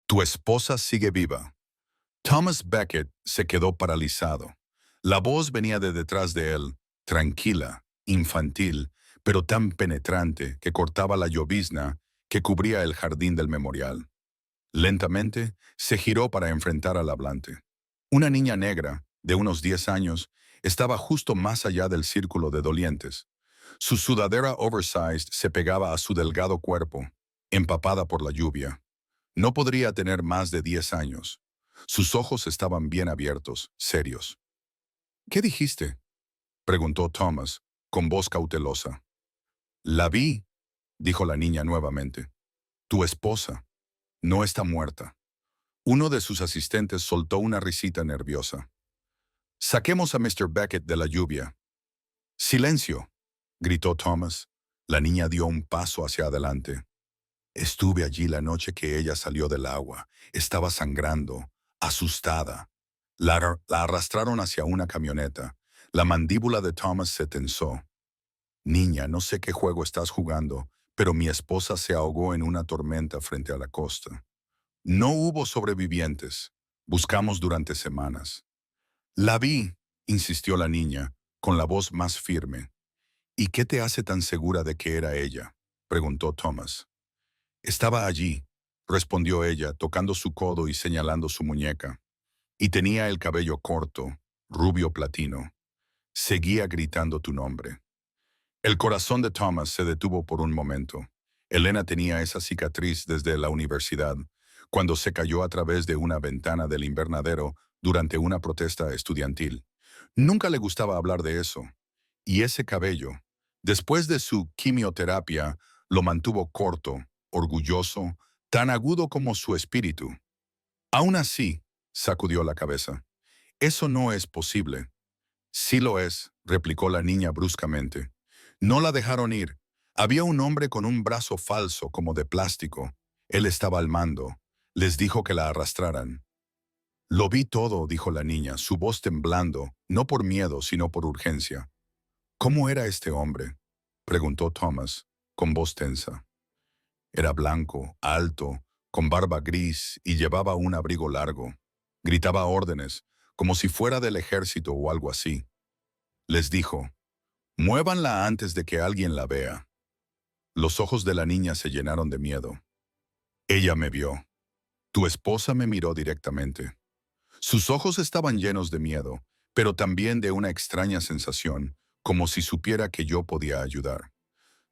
Tu esposa sigue viva. Thomas Becket se quedó paralizado. La voz venía de detrás de él, tranquila, infantil, pero tan penetrante que cortaba la llovizna que cubría el jardín del memorial. Lentamente se giró para enfrentar al hablante. Una niña negra, de unos 10 años, estaba justo más allá del círculo de dolientes. Su sudadera oversized se pegaba a su delgado cuerpo, empapada por la lluvia. No podría tener más de 10 años. Sus ojos estaban bien abiertos, serios. ¿Qué dijiste?, preguntó Thomas, con voz cautelosa. La vi, dijo la niña nuevamente. Tu esposa no está muerta. Uno de sus asistentes soltó una risita nerviosa. Saquemos a Mr. Becket de la lluvia. ¡Silencio!, gritó Thomas. La niña dio un paso hacia adelante. Estuve allí la noche que ella salió del agua. Estaba sangrando, asustada. La arrastraron hacia una camioneta. La mandíbula de Thomas se tensó. Niña, no sé qué juego estás jugando, pero mi esposa se ahogó en una tormenta frente a la costa. No hubo sobrevivientes. Buscamos durante semanas. La vi, insistió la niña, con la voz más firme. ¿Y qué te hace tan segura de que era ella?, preguntó Thomas. Estaba allí, respondió ella, tocando su codo y señalando su muñeca. Y tenía el cabello corto, rubio platino. Seguía gritando tu nombre. El corazón de Thomas se detuvo por un momento. Elena tenía esa cicatriz desde la universidad, cuando se cayó a través de una ventana del invernadero durante una protesta estudiantil. Nunca le gustaba hablar de eso. Y ese cabello, después de su quimioterapia, lo mantuvo corto, orgulloso, tan agudo como su espíritu. Aún así, sacudió la cabeza. Eso no es posible. Sí lo es, replicó la niña bruscamente. No la dejaron ir. Había un hombre con un brazo falso como de plástico. Él estaba al mando. Les dijo que la arrastraran. Lo vi todo, dijo la niña, su voz temblando, no por miedo, sino por urgencia. ¿Cómo era este hombre?, preguntó Thomas, con voz tensa. Era blanco, alto, con barba gris y llevaba un abrigo largo. Gritaba órdenes, como si fuera del ejército o algo así. Les dijo, muévanla antes de que alguien la vea. Los ojos de la niña se llenaron de miedo. Ella me vio. Tu esposa me miró directamente. Sus ojos estaban llenos de miedo, pero también de una extraña sensación, como si supiera que yo podía ayudar.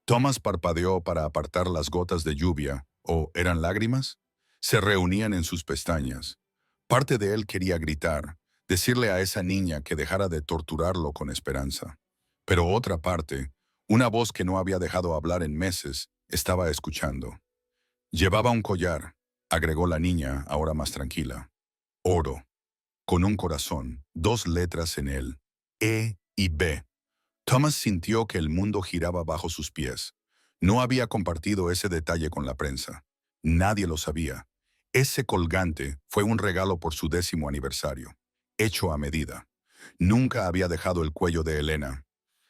Thomas parpadeó para apartar las gotas de lluvia, ¿o eran lágrimas? Se reunían en sus pestañas. Parte de él quería gritar, decirle a esa niña que dejara de torturarlo con esperanza. Pero otra parte, una voz que no había dejado hablar en meses, estaba escuchando. Llevaba un collar, agregó la niña, ahora más tranquila. Oro, con un corazón, 2 letras en él, E y B. Thomas sintió que el mundo giraba bajo sus pies. No había compartido ese detalle con la prensa. Nadie lo sabía. Ese colgante fue un regalo por su 10º aniversario, hecho a medida. Nunca había dejado el cuello de Elena.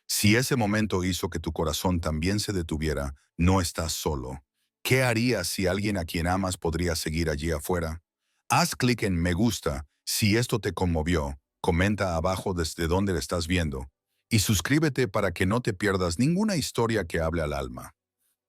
Si ese momento hizo que tu corazón también se detuviera, no estás solo. ¿Qué harías si alguien a quien amas podría seguir allí afuera? Haz clic en me gusta si esto te conmovió. Comenta abajo desde dónde le estás viendo. Y suscríbete para que no te pierdas ninguna historia que hable al alma.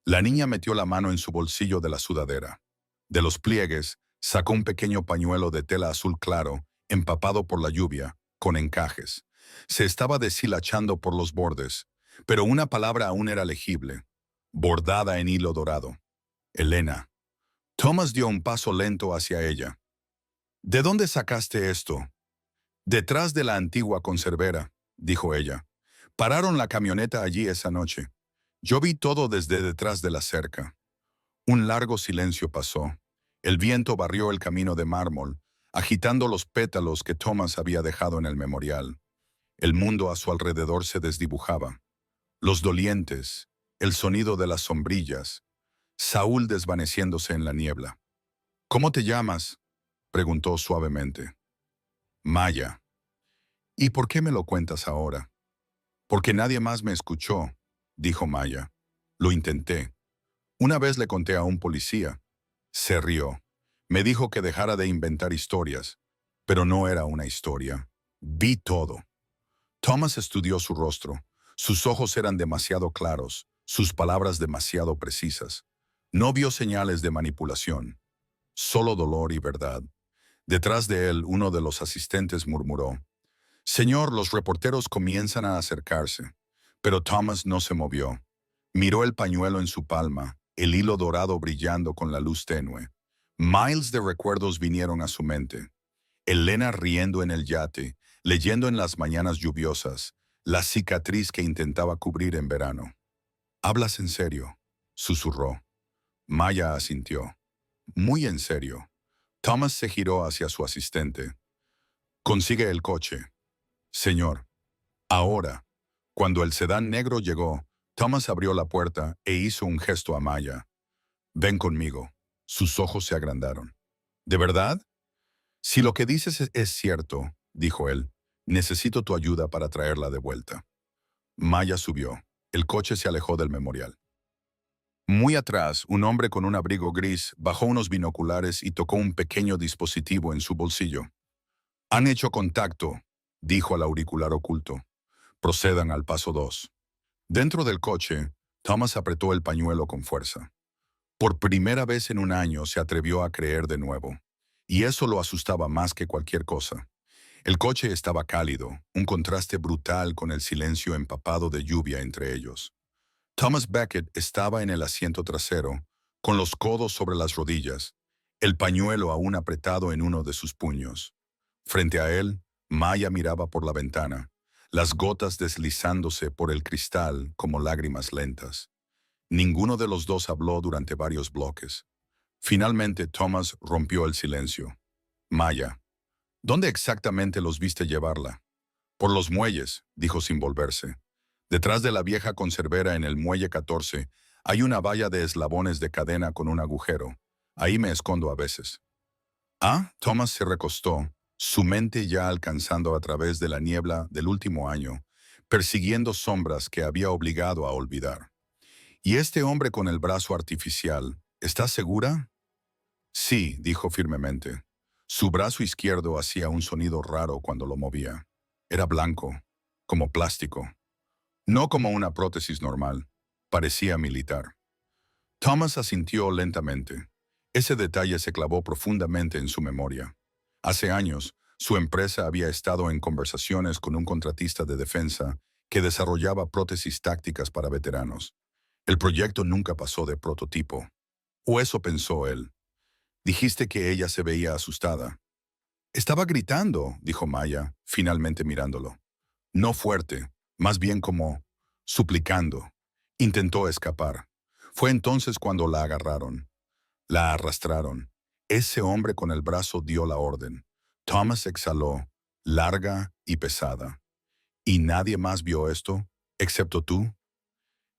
La niña metió la mano en su bolsillo de la sudadera. De los pliegues, sacó un pequeño pañuelo de tela azul claro, empapado por la lluvia, con encajes. Se estaba deshilachando por los bordes, pero una palabra aún era legible, bordada en hilo dorado. Elena. Thomas dio un paso lento hacia ella. ¿De dónde sacaste esto? Detrás de la antigua conservera, dijo ella. Pararon la camioneta allí esa noche. Yo vi todo desde detrás de la cerca. Un largo silencio pasó. El viento barrió el camino de mármol, agitando los pétalos que Thomas había dejado en el memorial. El mundo a su alrededor se desdibujaba. Los dolientes, el sonido de las sombrillas, Saúl desvaneciéndose en la niebla. ¿Cómo te llamas?, preguntó suavemente. Maya. ¿Y por qué me lo cuentas ahora? Porque nadie más me escuchó, dijo Maya. Lo intenté. Una vez le conté a un policía. Se rió. Me dijo que dejara de inventar historias, pero no era una historia. Vi todo. Thomas estudió su rostro. Sus ojos eran demasiado claros, sus palabras demasiado precisas. No vio señales de manipulación, solo dolor y verdad. Detrás de él, uno de los asistentes murmuró: «Señor, los reporteros comienzan a acercarse». Pero Thomas no se movió. Miró el pañuelo en su palma, el hilo dorado brillando con la luz tenue. Miles de recuerdos vinieron a su mente. Elena riendo en el yate, leyendo en las mañanas lluviosas, la cicatriz que intentaba cubrir en verano. «¿Hablas en serio?», susurró. Maya asintió. «Muy en serio». Thomas se giró hacia su asistente. «Consigue el coche». «Señor». Ahora, cuando el sedán negro llegó, Thomas abrió la puerta e hizo un gesto a Maya. «Ven conmigo». Sus ojos se agrandaron. «¿De verdad?». «Si lo que dices es cierto», dijo él, «necesito tu ayuda para traerla de vuelta». Maya subió. El coche se alejó del memorial. Muy atrás, un hombre con un abrigo gris bajó unos binoculares y tocó un pequeño dispositivo en su bolsillo. «Han hecho contacto», dijo al auricular oculto. «Procedan al paso 2». Dentro del coche, Thomas apretó el pañuelo con fuerza. Por primera vez en un año se atrevió a creer de nuevo. Y eso lo asustaba más que cualquier cosa. El coche estaba cálido, un contraste brutal con el silencio empapado de lluvia entre ellos. Thomas Beckett estaba en el asiento trasero, con los codos sobre las rodillas, el pañuelo aún apretado en uno de sus puños. Frente a él, Maya miraba por la ventana, las gotas deslizándose por el cristal como lágrimas lentas. Ninguno de los dos habló durante varios bloques. Finalmente, Thomas rompió el silencio. «Maya, ¿dónde exactamente los viste llevarla?» «Por los muelles», dijo sin volverse. «Detrás de la vieja conservera en el muelle 14 hay una valla de eslabones de cadena con un agujero. Ahí me escondo a veces». «Ah», Thomas se recostó, su mente ya alcanzando a través de la niebla del último año, persiguiendo sombras que había obligado a olvidar. «¿Y este hombre con el brazo artificial, estás segura?» «Sí», dijo firmemente. Su brazo izquierdo hacía un sonido raro cuando lo movía. Era blanco, como plástico. No como una prótesis normal. Parecía militar. Thomas asintió lentamente. Ese detalle se clavó profundamente en su memoria. Hace años, su empresa había estado en conversaciones con un contratista de defensa que desarrollaba prótesis tácticas para veteranos. El proyecto nunca pasó de prototipo. O eso pensó él. «Dijiste que ella se veía asustada». «Estaba gritando», dijo Maya, finalmente mirándolo. «No fuerte, más bien como suplicando». Intentó escapar. Fue entonces cuando la agarraron. La arrastraron. Ese hombre con el brazo dio la orden. Thomas exhaló, larga y pesada. «¿Y nadie más vio esto, excepto tú?»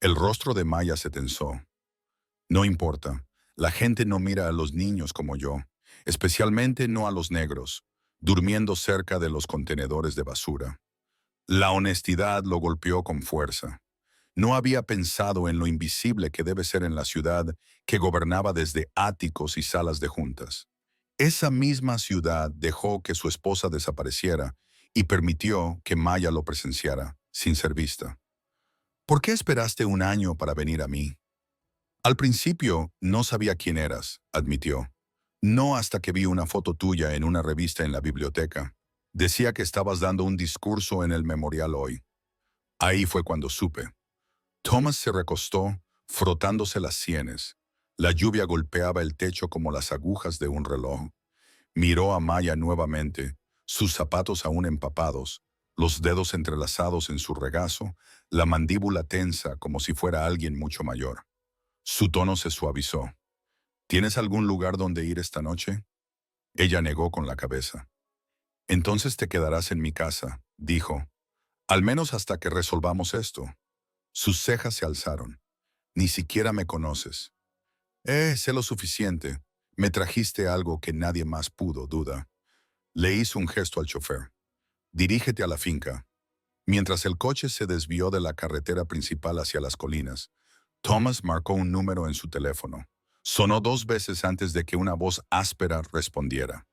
El rostro de Maya se tensó. «No importa. La gente no mira a los niños como yo, especialmente no a los negros, durmiendo cerca de los contenedores de basura». La honestidad lo golpeó con fuerza. No había pensado en lo invisible que debe ser en la ciudad que gobernaba desde áticos y salas de juntas. Esa misma ciudad dejó que su esposa desapareciera y permitió que Maya lo presenciara, sin ser vista. «¿Por qué esperaste un año para venir a mí?» «Al principio no sabía quién eras», admitió. «No hasta que vi una foto tuya en una revista en la biblioteca. Decía que estabas dando un discurso en el memorial hoy. Ahí fue cuando supe». Thomas se recostó, frotándose las sienes. La lluvia golpeaba el techo como las agujas de un reloj. Miró a Maya nuevamente, sus zapatos aún empapados, los dedos entrelazados en su regazo, la mandíbula tensa como si fuera alguien mucho mayor. Su tono se suavizó. «¿Tienes algún lugar donde ir esta noche?» Ella negó con la cabeza. «Entonces te quedarás en mi casa», dijo. «Al menos hasta que resolvamos esto». Sus cejas se alzaron. «Ni siquiera me conoces». Sé lo suficiente. Me trajiste algo que nadie más pudo, duda». Le hizo un gesto al chofer. «Dirígete a la finca». Mientras el coche se desvió de la carretera principal hacia las colinas, Thomas marcó un número en su teléfono. Sonó 2 veces antes de que una voz áspera respondiera.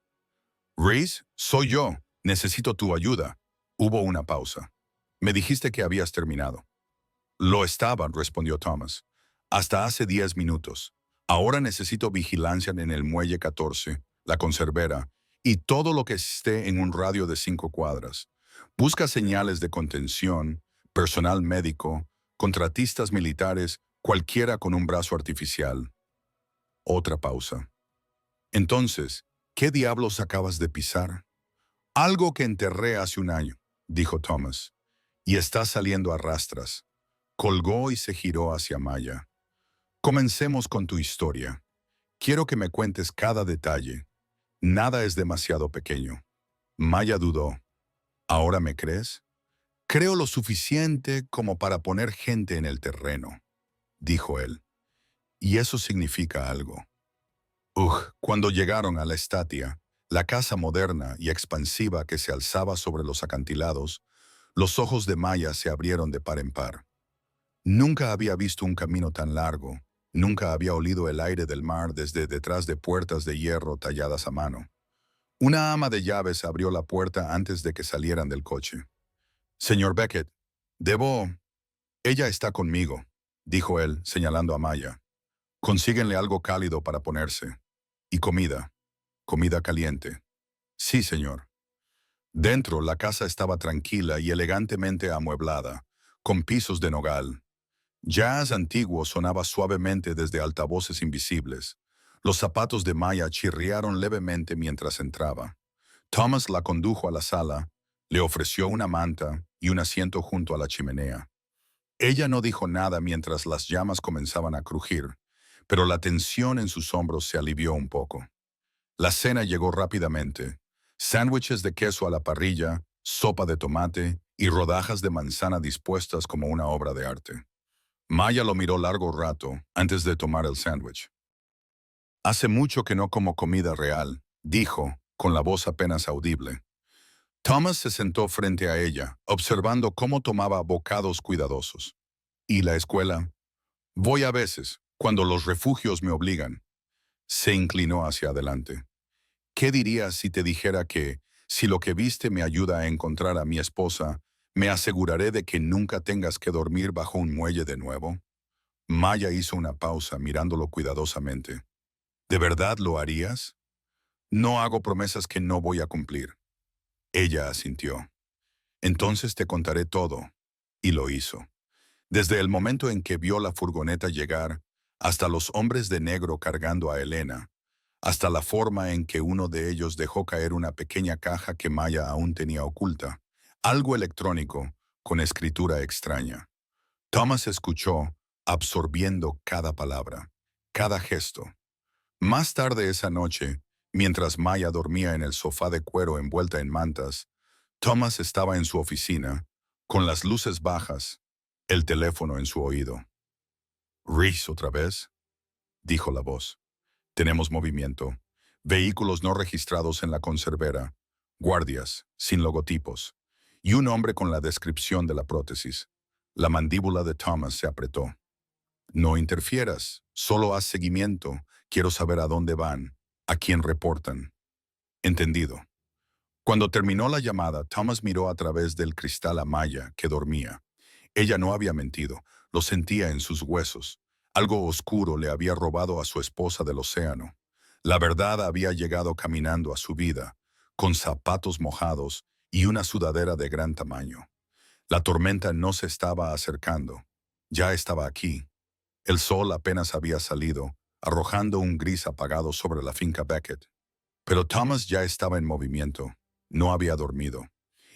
Reese, soy yo. Necesito tu ayuda. Hubo una pausa. Me dijiste que habías terminado. Lo estaba, respondió Thomas. Hasta hace 10 minutos. Ahora necesito vigilancia en el muelle 14, la conservera, y todo lo que esté en un radio de 5 cuadras. Busca señales de contención, personal médico, contratistas militares, cualquiera con un brazo artificial. Otra pausa. Entonces, ¿qué diablos acabas de pisar? Algo que enterré hace un año, dijo Thomas, y está saliendo a rastras. Colgó y se giró hacia Maya. Comencemos con tu historia. Quiero que me cuentes cada detalle. Nada es demasiado pequeño. Maya dudó. ¿Ahora me crees? Creo lo suficiente como para poner gente en el terreno, dijo él. Y eso significa algo. Cuando llegaron a la estatia, la casa moderna y expansiva que se alzaba sobre los acantilados, los ojos de Maya se abrieron de par en par. Nunca había visto un camino tan largo, nunca había olido el aire del mar desde detrás de puertas de hierro talladas a mano. Una ama de llaves abrió la puerta antes de que salieran del coche. Señor Beckett, debo... Ella está conmigo, dijo él, señalando a Maya. Consíguenle algo cálido para ponerse. Y comida. Comida caliente. Sí, señor. Dentro, la casa estaba tranquila y elegantemente amueblada, con pisos de nogal. Jazz antiguo sonaba suavemente desde altavoces invisibles. Los zapatos de Maya chirriaron levemente mientras entraba. Thomas la condujo a la sala, le ofreció una manta y un asiento junto a la chimenea. Ella no dijo nada mientras las llamas comenzaban a crujir, pero la tensión en sus hombros se alivió un poco. La cena llegó rápidamente. Sándwiches de queso a la parrilla, sopa de tomate y rodajas de manzana dispuestas como una obra de arte. Maya lo miró largo rato antes de tomar el sándwich. Hace mucho que no como comida real, dijo, con la voz apenas audible. Thomas se sentó frente a ella, observando cómo tomaba bocados cuidadosos. ¿Y la escuela? Voy a veces, cuando los refugios me obligan. Se inclinó hacia adelante. ¿Qué dirías si te dijera que, si lo que viste me ayuda a encontrar a mi esposa, me aseguraré de que nunca tengas que dormir bajo un muelle de nuevo? Maya hizo una pausa mirándolo cuidadosamente. ¿De verdad lo harías? No hago promesas que no voy a cumplir. Ella asintió. Entonces te contaré todo. Y lo hizo. Desde el momento en que vio la furgoneta llegar, hasta los hombres de negro cargando a Elena, hasta la forma en que uno de ellos dejó caer una pequeña caja que Maya aún tenía oculta, algo electrónico, con escritura extraña. Thomas escuchó, absorbiendo cada palabra, cada gesto. Más tarde esa noche, mientras Maya dormía en el sofá de cuero envuelta en mantas, Thomas estaba en su oficina, con las luces bajas, el teléfono en su oído. «Reese otra vez», dijo la voz. «Tenemos movimiento. Vehículos no registrados en la conservera. Guardias, sin logotipos. Y un hombre con la descripción de la prótesis». La mandíbula de Thomas se apretó. «No interfieras. Solo haz seguimiento. Quiero saber a dónde van, a quién reportan». «Entendido». Cuando terminó la llamada, Thomas miró a través del cristal a Maya, que dormía. Ella no había mentido, lo sentía en sus huesos. Algo oscuro le había robado a su esposa del océano. La verdad había llegado caminando a su vida, con zapatos mojados y una sudadera de gran tamaño. La tormenta no se estaba acercando, ya estaba aquí. El sol apenas había salido, arrojando un gris apagado sobre la finca Beckett. Pero Thomas ya estaba en movimiento, no había dormido.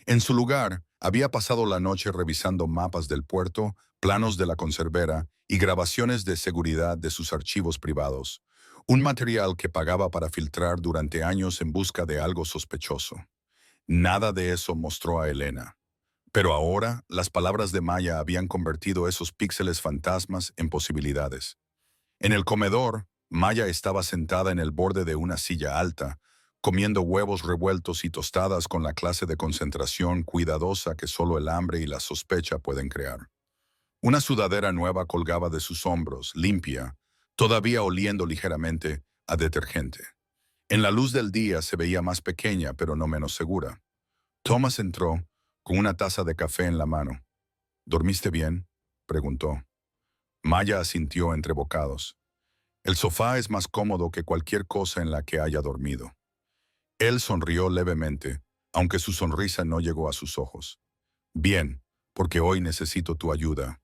En su lugar, había pasado la noche revisando mapas del puerto, planos de la conservera y grabaciones de seguridad de sus archivos privados, un material que pagaba para filtrar durante años en busca de algo sospechoso. Nada de eso mostró a Elena. Pero ahora, las palabras de Maya habían convertido esos píxeles fantasmas en posibilidades. En el comedor, Maya estaba sentada en el borde de una silla alta, comiendo huevos revueltos y tostadas con la clase de concentración cuidadosa que solo el hambre y la sospecha pueden crear. Una sudadera nueva colgaba de sus hombros, limpia, todavía oliendo ligeramente a detergente. En la luz del día se veía más pequeña, pero no menos segura. Thomas entró con una taza de café en la mano. ¿Dormiste bien?, preguntó. Maya asintió entre bocados. El sofá es más cómodo que cualquier cosa en la que haya dormido. Él sonrió levemente, aunque su sonrisa no llegó a sus ojos. Bien, porque hoy necesito tu ayuda.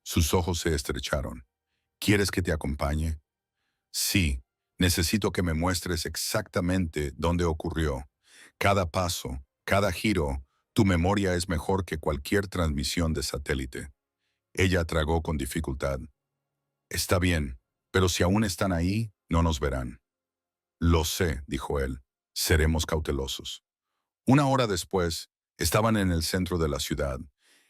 Sus ojos se estrecharon. ¿Quieres que te acompañe? Sí, necesito que me muestres exactamente dónde ocurrió. Cada paso, cada giro, tu memoria es mejor que cualquier transmisión de satélite. Ella tragó con dificultad. Está bien, pero si aún están ahí, no nos verán. Lo sé, dijo él. Seremos cautelosos. Una hora después, estaban en el centro de la ciudad.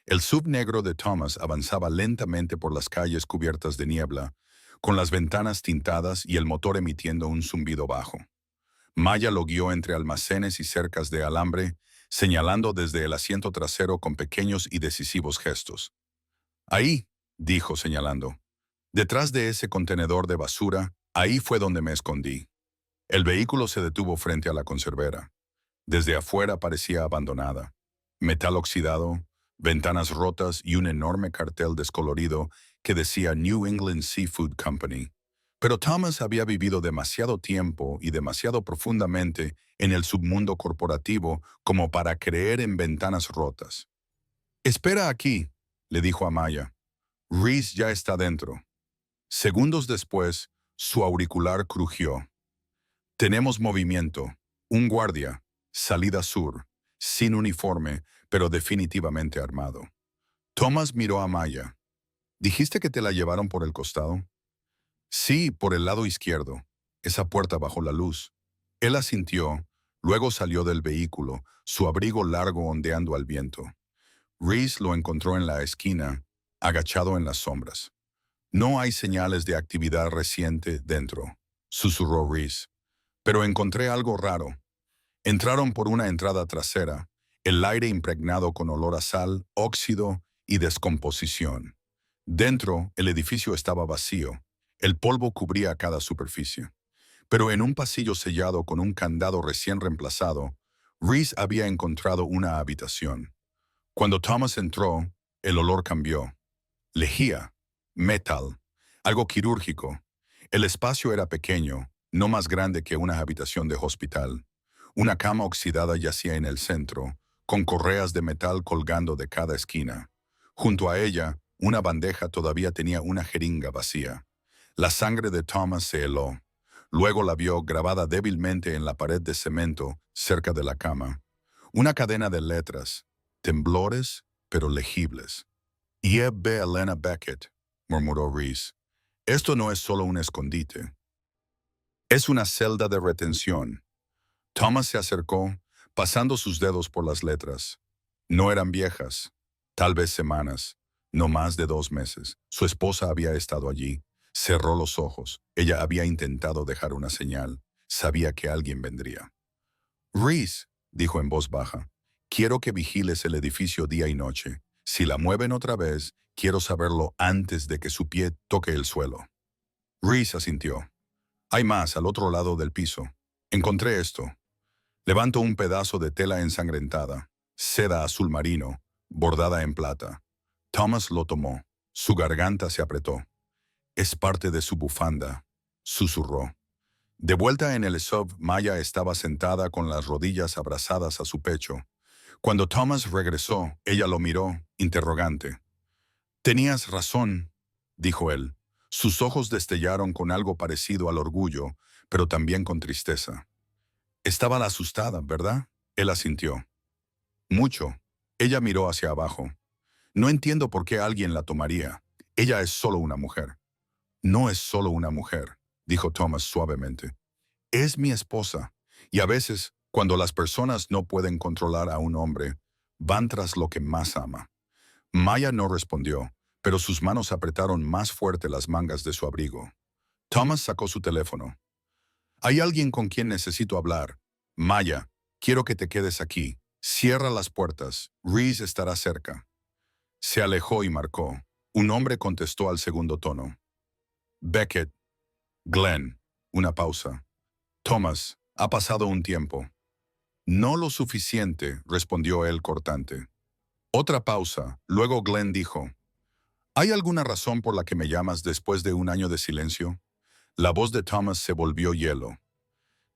El sub negro de Thomas avanzaba lentamente por las calles cubiertas de niebla, con las ventanas tintadas y el motor emitiendo un zumbido bajo. Maya lo guió entre almacenes y cercas de alambre, señalando desde el asiento trasero con pequeños y decisivos gestos. Ahí, dijo señalando. Detrás de ese contenedor de basura, ahí fue donde me escondí. El vehículo se detuvo frente a la conservera. Desde afuera parecía abandonada. Metal oxidado, ventanas rotas y un enorme cartel descolorido que decía New England Seafood Company. Pero Thomas había vivido demasiado tiempo y demasiado profundamente en el submundo corporativo como para creer en ventanas rotas. «Espera aquí», le dijo a Maya. «Reese ya está dentro». Segundos después, su auricular crujió. «Tenemos movimiento. Un guardia. Salida sur. Sin uniforme, pero definitivamente armado». Thomas miró a Maya. «¿Dijiste que te la llevaron por el costado?» «Sí, por el lado izquierdo. Esa puerta bajo la luz». Él asintió, luego salió del vehículo, su abrigo largo ondeando al viento. Reese lo encontró en la esquina, agachado en las sombras. «No hay señales de actividad reciente dentro», susurró Reese. «Pero encontré algo raro. Entraron por una entrada trasera, el aire impregnado con olor a sal, óxido y descomposición. Dentro, el edificio estaba vacío. El polvo cubría cada superficie. Pero en un pasillo sellado con un candado recién reemplazado, Reese había encontrado una habitación. Cuando Thomas entró, el olor cambió. Lejía, metal, algo quirúrgico. El espacio era pequeño, no más grande que una habitación de hospital. Una cama oxidada yacía en el centro, con correas de metal colgando de cada esquina. Junto a ella, una bandeja todavía tenía una jeringa vacía. La sangre de Thomas se heló. Luego la vio grabada débilmente en la pared de cemento cerca de la cama. Una cadena de letras, temblores pero legibles. «Yeb B. Elena Beckett», murmuró Reese. «Esto no es solo un escondite. Es una celda de retención». Thomas se acercó, pasando sus dedos por las letras. No eran viejas, tal vez semanas, no más de 2 meses. Su esposa había estado allí. Cerró los ojos. Ella había intentado dejar una señal. Sabía que alguien vendría. «Reese», dijo en voz baja, «quiero que vigiles el edificio día y noche. Si la mueven otra vez, quiero saberlo antes de que su pie toque el suelo». Reese asintió. «Hay más al otro lado del piso. Encontré esto». Levantó un pedazo de tela ensangrentada, seda azul marino, bordada en plata. Thomas lo tomó. Su garganta se apretó. «Es parte de su bufanda», susurró. De vuelta en el sub, Maya estaba sentada con las rodillas abrazadas a su pecho. Cuando Thomas regresó, ella lo miró, interrogante. «Tenías razón», dijo él. Sus ojos destellaron con algo parecido al orgullo, pero también con tristeza. «Estaba asustada, ¿verdad?», él asintió. «Mucho». Ella miró hacia abajo. «No entiendo por qué alguien la tomaría. Ella es solo una mujer». «No es solo una mujer», dijo Thomas suavemente. «Es mi esposa, y a veces, cuando las personas no pueden controlar a un hombre, van tras lo que más ama». Maya no respondió, pero sus manos apretaron más fuerte las mangas de su abrigo. Thomas sacó su teléfono. «Hay alguien con quien necesito hablar. Maya, quiero que te quedes aquí. Cierra las puertas. Reese estará cerca». Se alejó y marcó. Un hombre contestó al segundo tono. «Beckett, Glenn, una pausa. Thomas, ha pasado un tiempo. No lo suficiente, respondió él cortante. Otra pausa. Luego Glenn dijo, ¿hay alguna razón por la que me llamas después de un año de silencio? La voz de Thomas se volvió hielo.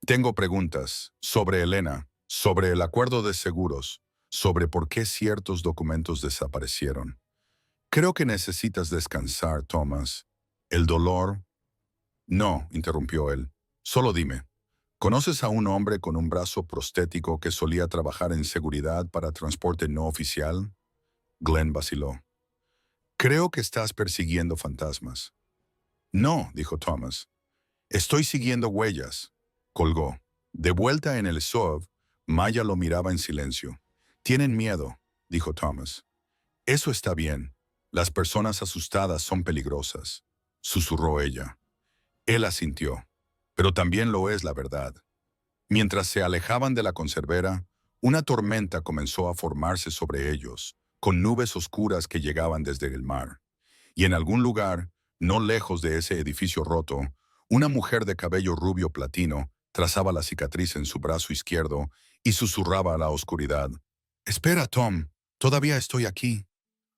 Tengo preguntas sobre Elena, sobre el acuerdo de seguros, sobre por qué ciertos documentos desaparecieron. Creo que necesitas descansar, Thomas. El dolor... No, interrumpió él. Solo dime. ¿Conoces a un hombre con un brazo prostético que solía trabajar en seguridad para transporte no oficial? Glenn vaciló. Creo que estás persiguiendo fantasmas. No, dijo Thomas. Estoy siguiendo huellas. Colgó. De vuelta en el SOV, Maya lo miraba en silencio. Tienen miedo, dijo Thomas. Eso está bien. Las personas asustadas son peligrosas, susurró ella. Él asintió. Pero también lo es la verdad. Mientras se alejaban de la conservera, una tormenta comenzó a formarse sobre ellos, con nubes oscuras que llegaban desde el mar. Y en algún lugar, no lejos de ese edificio roto, una mujer de cabello rubio platino trazaba la cicatriz en su brazo izquierdo y susurraba a la oscuridad. «Espera, Tom, todavía estoy aquí».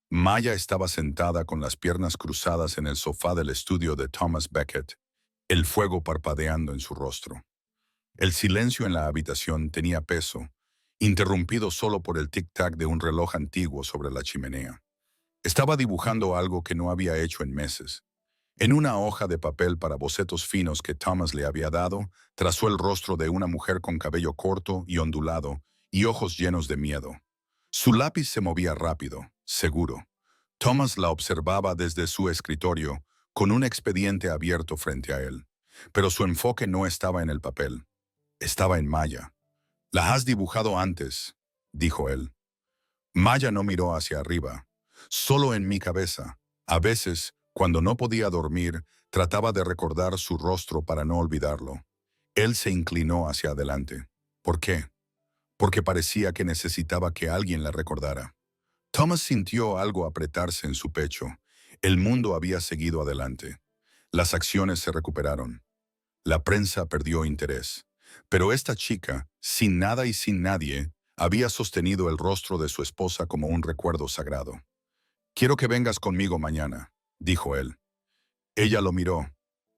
Maya estaba sentada con las piernas cruzadas en el sofá del estudio de Thomas Beckett, el fuego parpadeando en su rostro. El silencio en la habitación tenía peso, interrumpido solo por el tic-tac de un reloj antiguo sobre la chimenea. Estaba dibujando algo que no había hecho en meses. En una hoja de papel para bocetos finos que Thomas le había dado, trazó el rostro de una mujer con cabello corto y ondulado y ojos llenos de miedo. Su lápiz se movía rápido, seguro. Thomas la observaba desde su escritorio, con un expediente abierto frente a él. Pero su enfoque no estaba en el papel. Estaba en Maya. «La has dibujado antes», dijo él. Maya no miró hacia arriba. Solo en mi cabeza. A veces, cuando no podía dormir, trataba de recordar su rostro para no olvidarlo. Él se inclinó hacia adelante. ¿Por qué? Porque parecía que necesitaba que alguien la recordara. Thomas sintió algo apretarse en su pecho. El mundo había seguido adelante. Las acciones se recuperaron. La prensa perdió interés. Pero esta chica, sin nada y sin nadie, había sostenido el rostro de su esposa como un recuerdo sagrado. «Quiero que vengas conmigo mañana», dijo él. Ella lo miró.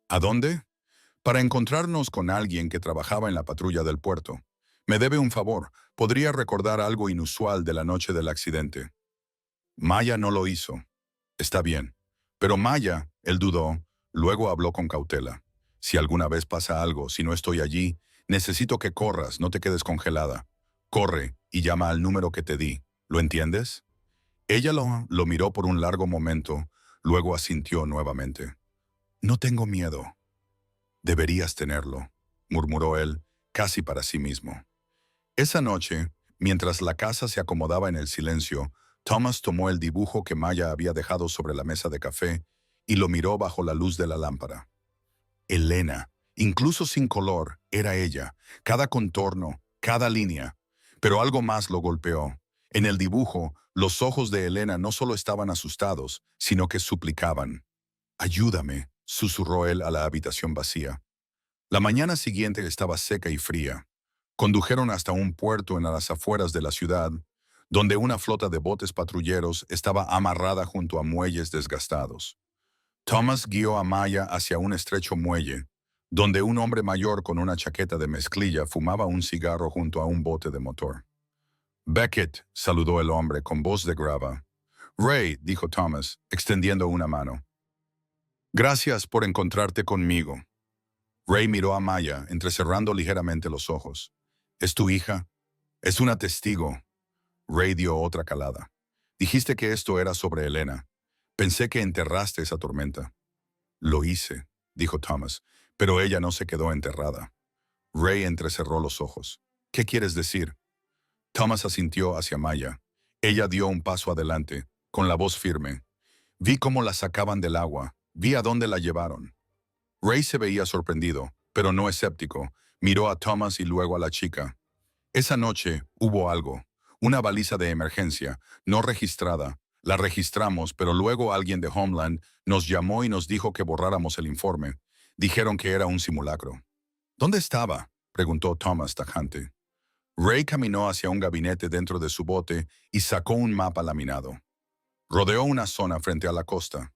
«¿A dónde?» «Para encontrarnos con alguien que trabajaba en la patrulla del puerto. Me debe un favor. Podría recordar algo inusual de la noche del accidente». Maya no lo hizo. «Está bien». Pero Maya, él dudó, luego habló con cautela. «Si alguna vez pasa algo, si no estoy allí, necesito que corras, no te quedes congelada. Corre y llama al número que te di. ¿Lo entiendes?» Ella lo miró por un largo momento, luego asintió nuevamente. «No tengo miedo». «Deberías tenerlo», murmuró él, casi para sí mismo. Esa noche, mientras la casa se acomodaba en el silencio, Thomas tomó el dibujo que Maya había dejado sobre la mesa de café y lo miró bajo la luz de la lámpara. Elena, incluso sin color, era ella, cada contorno, cada línea. Pero algo más lo golpeó. En el dibujo, los ojos de Elena no solo estaban asustados, sino que suplicaban. «Ayúdame», susurró él a la habitación vacía. La mañana siguiente estaba seca y fría. Condujeron hasta un puerto en las afueras de la ciudad, donde una flota de botes patrulleros estaba amarrada junto a muelles desgastados. Thomas guió a Maya hacia un estrecho muelle, donde un hombre mayor con una chaqueta de mezclilla fumaba un cigarro junto a un bote de motor. «Beckett», saludó el hombre con voz de grava. «Ray», dijo Thomas, extendiendo una mano. «Gracias por encontrarte conmigo». Ray miró a Maya, entrecerrando ligeramente los ojos. «¿Es tu hija?» «Es una testigo». Ray dio otra calada. «Dijiste que esto era sobre Elena. Pensé que enterraste esa tormenta». «Lo hice», dijo Thomas, «pero ella no se quedó enterrada». Ray entrecerró los ojos. «¿Qué quieres decir?» Thomas asintió hacia Maya. Ella dio un paso adelante, con la voz firme. «Vi cómo la sacaban del agua. Vi a dónde la llevaron». Ray se veía sorprendido, pero no escéptico. Miró a Thomas y luego a la chica. «Esa noche hubo algo. Una baliza de emergencia, no registrada. La registramos, pero luego alguien de Homeland nos llamó y nos dijo que borráramos el informe. Dijeron que era un simulacro. ¿Dónde estaba?, preguntó Thomas tajante. Ray caminó hacia un gabinete dentro de su bote y sacó un mapa laminado. Rodeó una zona frente a la costa.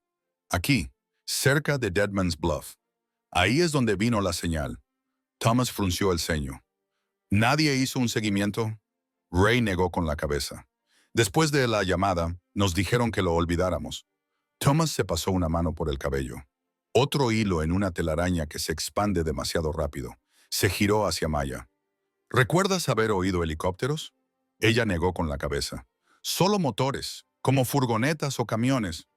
Aquí, cerca de Deadman's Bluff. Ahí es donde vino la señal. Thomas frunció el ceño. ¿Nadie hizo un seguimiento? Ray negó con la cabeza. Después de la llamada, nos dijeron que lo olvidáramos. Thomas se pasó una mano por el cabello. Otro hilo en una telaraña que se expande demasiado rápido. Se giró hacia Maya. ¿Recuerdas haber oído helicópteros? Ella negó con la cabeza. Solo motores, como furgonetas o camiones.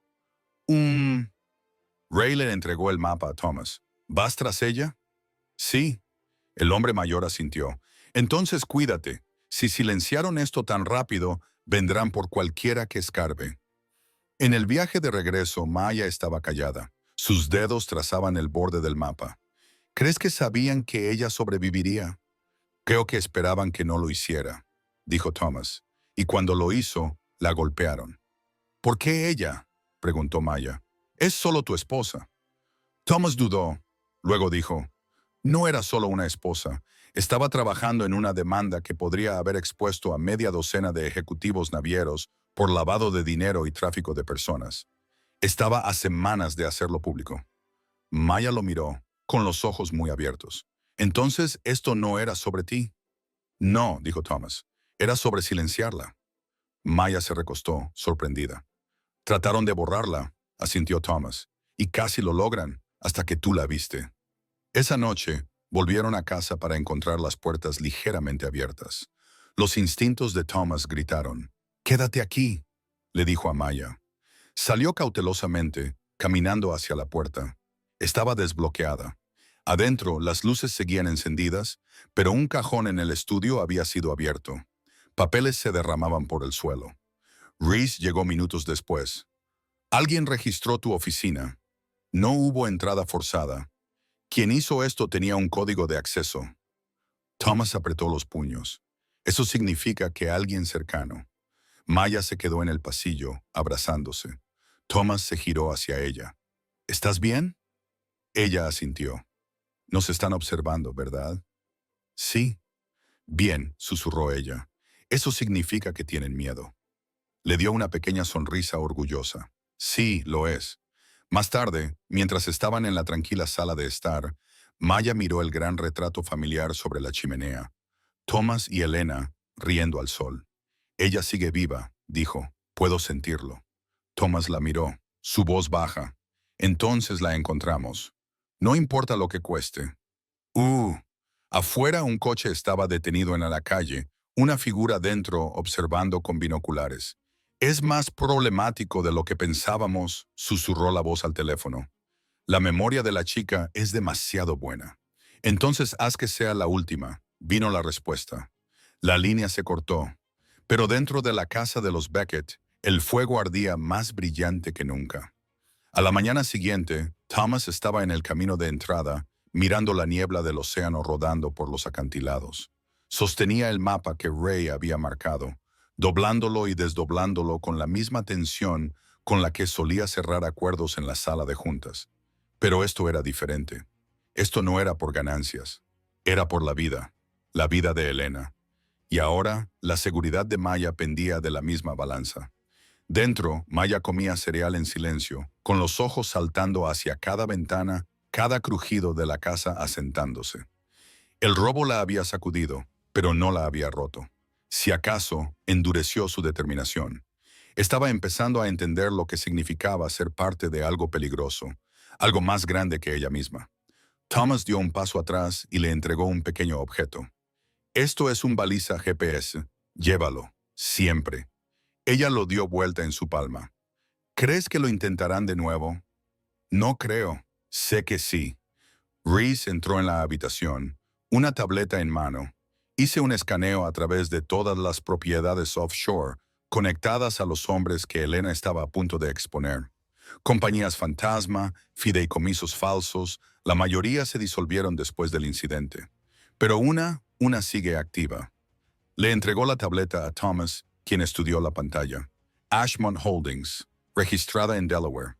Ray le entregó el mapa a Thomas. ¿Vas tras ella? Sí. El hombre mayor asintió. Entonces cuídate. Si silenciaron esto tan rápido, vendrán por cualquiera que escarbe. En el viaje de regreso, Maya estaba callada. Sus dedos trazaban el borde del mapa. ¿Crees que sabían que ella sobreviviría? Creo que esperaban que no lo hiciera, dijo Thomas. Y cuando lo hizo, la golpearon. ¿Por qué ella?, preguntó Maya. Es solo tu esposa. Thomas dudó. Luego dijo, no era solo una esposa. Estaba trabajando en una demanda que podría haber expuesto a media docena de ejecutivos navieros por lavado de dinero y tráfico de personas. Estaba a semanas de hacerlo público. Maya lo miró, con los ojos muy abiertos. Entonces, ¿esto no era sobre ti? No, dijo Thomas. Era sobre silenciarla. Maya se recostó, sorprendida. Trataron de borrarla, asintió Thomas, y casi lo logran, hasta que tú la viste. Esa noche, volvieron a casa para encontrar las puertas ligeramente abiertas. Los instintos de Thomas gritaron. «Quédate aquí», le dijo a Maya. Salió cautelosamente, caminando hacia la puerta. Estaba desbloqueada. Adentro, las luces seguían encendidas, pero un cajón en el estudio había sido abierto. Papeles se derramaban por el suelo. Reese llegó minutos después. «Alguien registró tu oficina. No hubo entrada forzada. Quien hizo esto tenía un código de acceso». Thomas apretó los puños. Eso significa que alguien cercano. Maya se quedó en el pasillo, abrazándose. Thomas se giró hacia ella. «¿Estás bien?» Ella asintió. «Nos están observando, ¿verdad?» «Sí». «Bien», susurró ella. «Eso significa que tienen miedo». Le dio una pequeña sonrisa orgullosa. «Sí, lo es». Más tarde, mientras estaban en la tranquila sala de estar, Maya miró el gran retrato familiar sobre la chimenea. Thomas y Elena, riendo al sol. «Ella sigue viva», dijo. «Puedo sentirlo». Thomas la miró, su voz baja. «Entonces la encontramos. No importa lo que cueste». Afuera un coche estaba detenido en la calle, una figura dentro observando con binoculares. «Es más problemático de lo que pensábamos», susurró la voz al teléfono. «La memoria de la chica es demasiado buena». «Entonces haz que sea la última», vino la respuesta. La línea se cortó. Pero dentro de la casa de los Beckett, el fuego ardía más brillante que nunca. A la mañana siguiente, Thomas estaba en el camino de entrada, mirando la niebla del océano rodando por los acantilados. Sostenía el mapa que Ray había marcado, doblándolo y desdoblándolo con la misma tensión con la que solía cerrar acuerdos en la sala de juntas. Pero esto era diferente. Esto no era por ganancias. Era por la vida de Elena. Y ahora, la seguridad de Maya pendía de la misma balanza. Dentro, Maya comía cereal en silencio, con los ojos saltando hacia cada ventana, cada crujido de la casa asentándose. El robo la había sacudido, pero no la había roto. Si acaso, endureció su determinación. Estaba empezando a entender lo que significaba ser parte de algo peligroso, algo más grande que ella misma. Thomas dio un paso atrás y le entregó un pequeño objeto. «Esto es un baliza GPS. Llévalo, siempre». Ella lo dio vuelta en su palma. «¿Crees que lo intentarán de nuevo?» «No creo. Sé que sí». Reese entró en la habitación, una tableta en mano. Hice un escaneo a través de todas las propiedades offshore conectadas a los hombres que Elena estaba a punto de exponer. Compañías fantasma, fideicomisos falsos, la mayoría se disolvieron después del incidente. Pero una sigue activa. Le entregó la tableta a Thomas, quien estudió la pantalla. Ashmont Holdings, registrada en Delaware.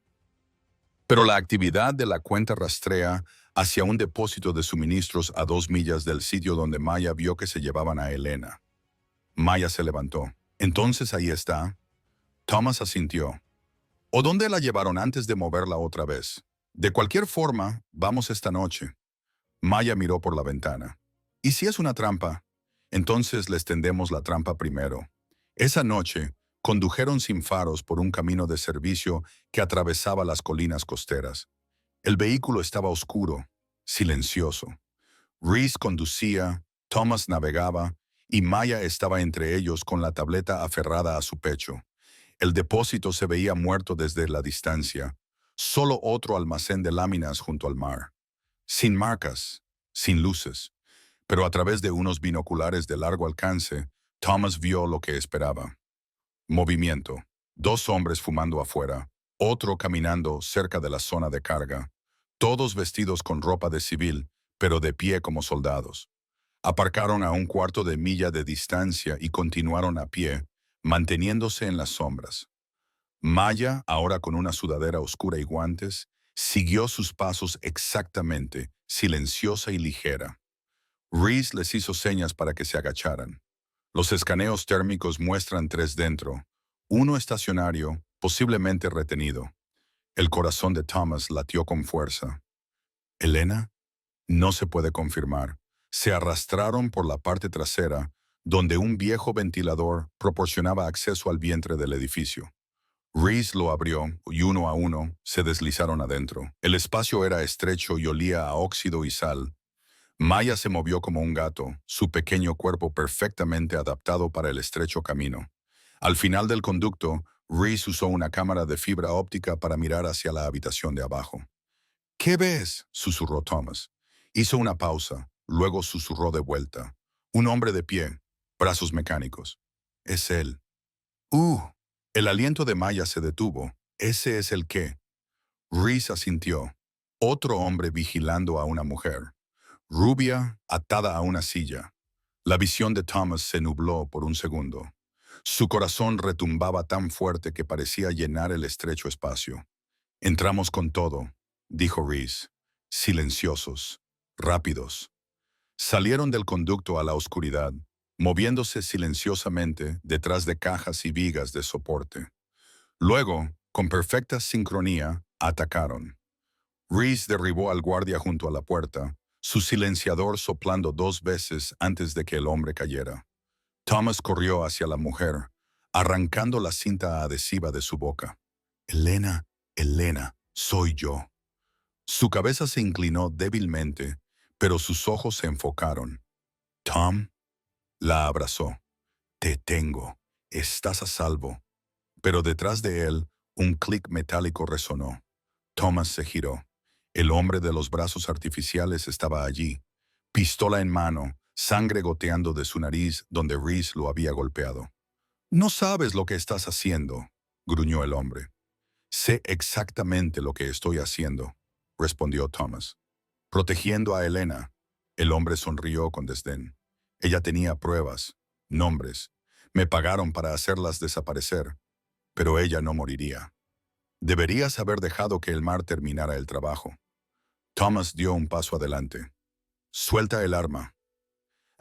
Pero la actividad de la cuenta rastrea hacia un depósito de suministros a 2 millas del sitio donde Maya vio que se llevaban a Elena. Maya se levantó. Entonces ahí está. Thomas asintió. ¿O dónde la llevaron antes de moverla otra vez? De cualquier forma, vamos esta noche. Maya miró por la ventana. ¿Y si es una trampa? Entonces les tendemos la trampa primero. Esa noche, condujeron sin faros por un camino de servicio que atravesaba las colinas costeras. El vehículo estaba oscuro, silencioso. Reese conducía, Thomas navegaba, y Maya estaba entre ellos con la tableta aferrada a su pecho. El depósito se veía muerto desde la distancia, solo otro almacén de láminas junto al mar. Sin marcas, sin luces, pero a través de unos binoculares de largo alcance, Thomas vio lo que esperaba. Movimiento. 2 hombres fumando afuera, otro caminando cerca de la zona de carga, todos vestidos con ropa de civil, pero de pie como soldados. Aparcaron a un cuarto de milla de distancia y continuaron a pie, manteniéndose en las sombras. Maya, ahora con una sudadera oscura y guantes, siguió sus pasos exactamente, silenciosa y ligera. Reese les hizo señas para que se agacharan. Los escaneos térmicos muestran 3 dentro, uno estacionario, posiblemente retenido. El corazón de Thomas latió con fuerza. ¿Elena? No se puede confirmar. Se arrastraron por la parte trasera, donde un viejo ventilador proporcionaba acceso al vientre del edificio. Reese lo abrió y uno a uno se deslizaron adentro. El espacio era estrecho y olía a óxido y sal. Maya se movió como un gato, su pequeño cuerpo perfectamente adaptado para el estrecho camino. Al final del conducto, Reese usó una cámara de fibra óptica para mirar hacia la habitación de abajo. ¿Qué ves?, susurró Thomas. Hizo una pausa, luego susurró de vuelta. Un hombre de pie, brazos mecánicos. Es él. ¡Uh! El aliento de Maya se detuvo. ¿Ese es el qué? Reese asintió. Otro hombre vigilando a una mujer. Rubia, atada a una silla. La visión de Thomas se nubló por un segundo. Su corazón retumbaba tan fuerte que parecía llenar el estrecho espacio. Entramos con todo, dijo Reese. Silenciosos, rápidos. Salieron del conducto a la oscuridad, moviéndose silenciosamente detrás de cajas y vigas de soporte. Luego, con perfecta sincronía, atacaron. Reese derribó al guardia junto a la puerta, su silenciador soplando 2 veces antes de que el hombre cayera. Thomas corrió hacia la mujer, arrancando la cinta adhesiva de su boca. Elena, Elena, soy yo. Su cabeza se inclinó débilmente, pero sus ojos se enfocaron. Tom la abrazó. Te tengo. Estás a salvo. Pero detrás de él, un clic metálico resonó. Thomas se giró. El hombre de los brazos artificiales estaba allí, pistola en mano, sangre goteando de su nariz donde Reese lo había golpeado. No sabes lo que estás haciendo, gruñó el hombre. Sé exactamente lo que estoy haciendo, respondió Thomas. Protegiendo a Elena. El hombre sonrió con desdén. Ella tenía pruebas, nombres. Me pagaron para hacerlas desaparecer, pero ella no moriría. Deberías haber dejado que el mar terminara el trabajo. Thomas dio un paso adelante. Suelta el arma.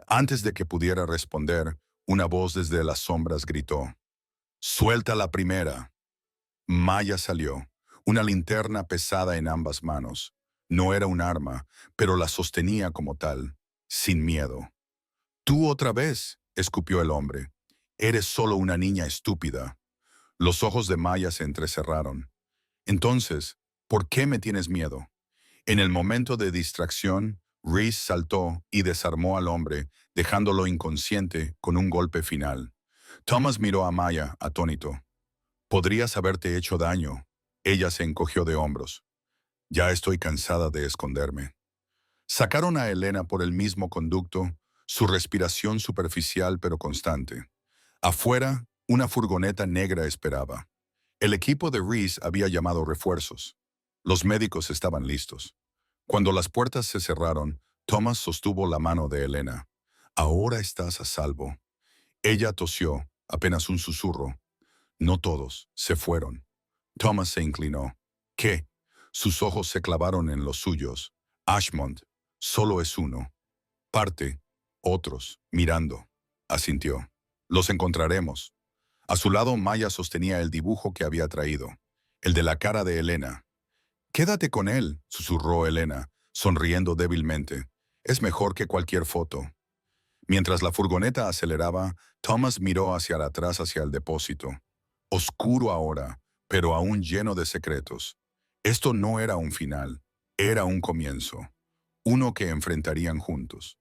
Antes de que pudiera responder, una voz desde las sombras gritó. Suelta la primera. Maya salió, una linterna pesada en ambas manos. No era un arma, pero la sostenía como tal, sin miedo. Tú otra vez, escupió el hombre. Eres solo una niña estúpida. Los ojos de Maya se entrecerraron. Entonces, ¿por qué me tienes miedo? En el momento de distracción, Reese saltó y desarmó al hombre, dejándolo inconsciente con un golpe final. Thomas miró a Maya, atónito. Podrías haberte hecho daño. Ella se encogió de hombros. Ya estoy cansada de esconderme. Sacaron a Elena por el mismo conducto, su respiración superficial pero constante. Afuera, una furgoneta negra esperaba. El equipo de Reese había llamado refuerzos. Los médicos estaban listos. Cuando las puertas se cerraron, Thomas sostuvo la mano de Elena. Ahora estás a salvo. Ella tosió, apenas un susurro. No todos, se fueron. Thomas se inclinó. ¿Qué? Sus ojos se clavaron en los suyos. Ashmont, solo es uno. Parte, otros, mirando. Asintió. Los encontraremos. A su lado, Maya sostenía el dibujo que había traído, el de la cara de Elena. «Quédate con él», susurró Elena, sonriendo débilmente. «Es mejor que cualquier foto». Mientras la furgoneta aceleraba, Thomas miró hacia atrás hacia el depósito. Oscuro ahora, pero aún lleno de secretos. Esto no era un final, era un comienzo. Uno que enfrentarían juntos.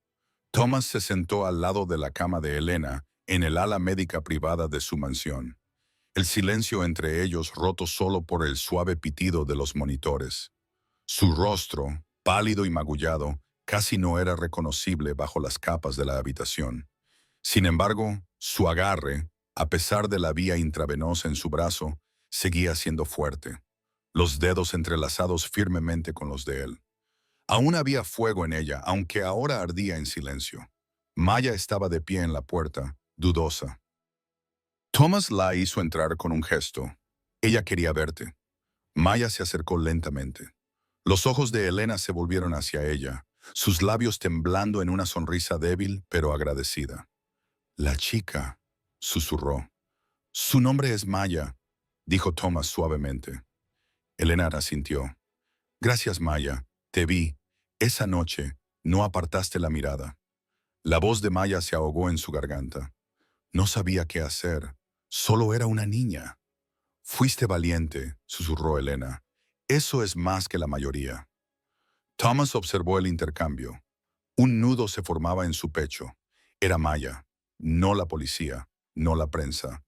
Thomas se sentó al lado de la cama de Elena, en el ala médica privada de su mansión. El silencio entre ellos roto solo por el suave pitido de los monitores. Su rostro, pálido y magullado, casi no era reconocible bajo las capas de la habitación. Sin embargo, su agarre, a pesar de la vía intravenosa en su brazo, seguía siendo fuerte, los dedos entrelazados firmemente con los de él. Aún había fuego en ella, aunque ahora ardía en silencio. Maya estaba de pie en la puerta, dudosa. Thomas la hizo entrar con un gesto. Ella quería verte. Maya se acercó lentamente. Los ojos de Elena se volvieron hacia ella, sus labios temblando en una sonrisa débil pero agradecida. «La chica», susurró. «Su nombre es Maya», dijo Thomas suavemente. Elena asintió. «Gracias, Maya. Te vi. Esa noche no apartaste la mirada». La voz de Maya se ahogó en su garganta. No sabía qué hacer. Solo era una niña. «Fuiste valiente», susurró Elena. «Eso es más que la mayoría». Thomas observó el intercambio. Un nudo se formaba en su pecho. Era Maya, no la policía, no la prensa,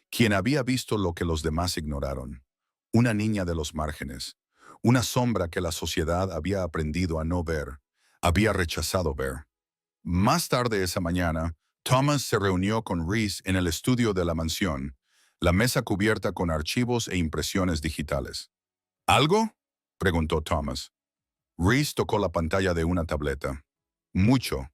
quien había visto lo que los demás ignoraron. Una niña de los márgenes, una sombra que la sociedad había aprendido a no ver, había rechazado ver. Más tarde esa mañana, Thomas se reunió con Reese en el estudio de la mansión, la mesa cubierta con archivos e impresiones digitales. «¿Algo?», preguntó Thomas. Reese tocó la pantalla de una tableta. «Mucho.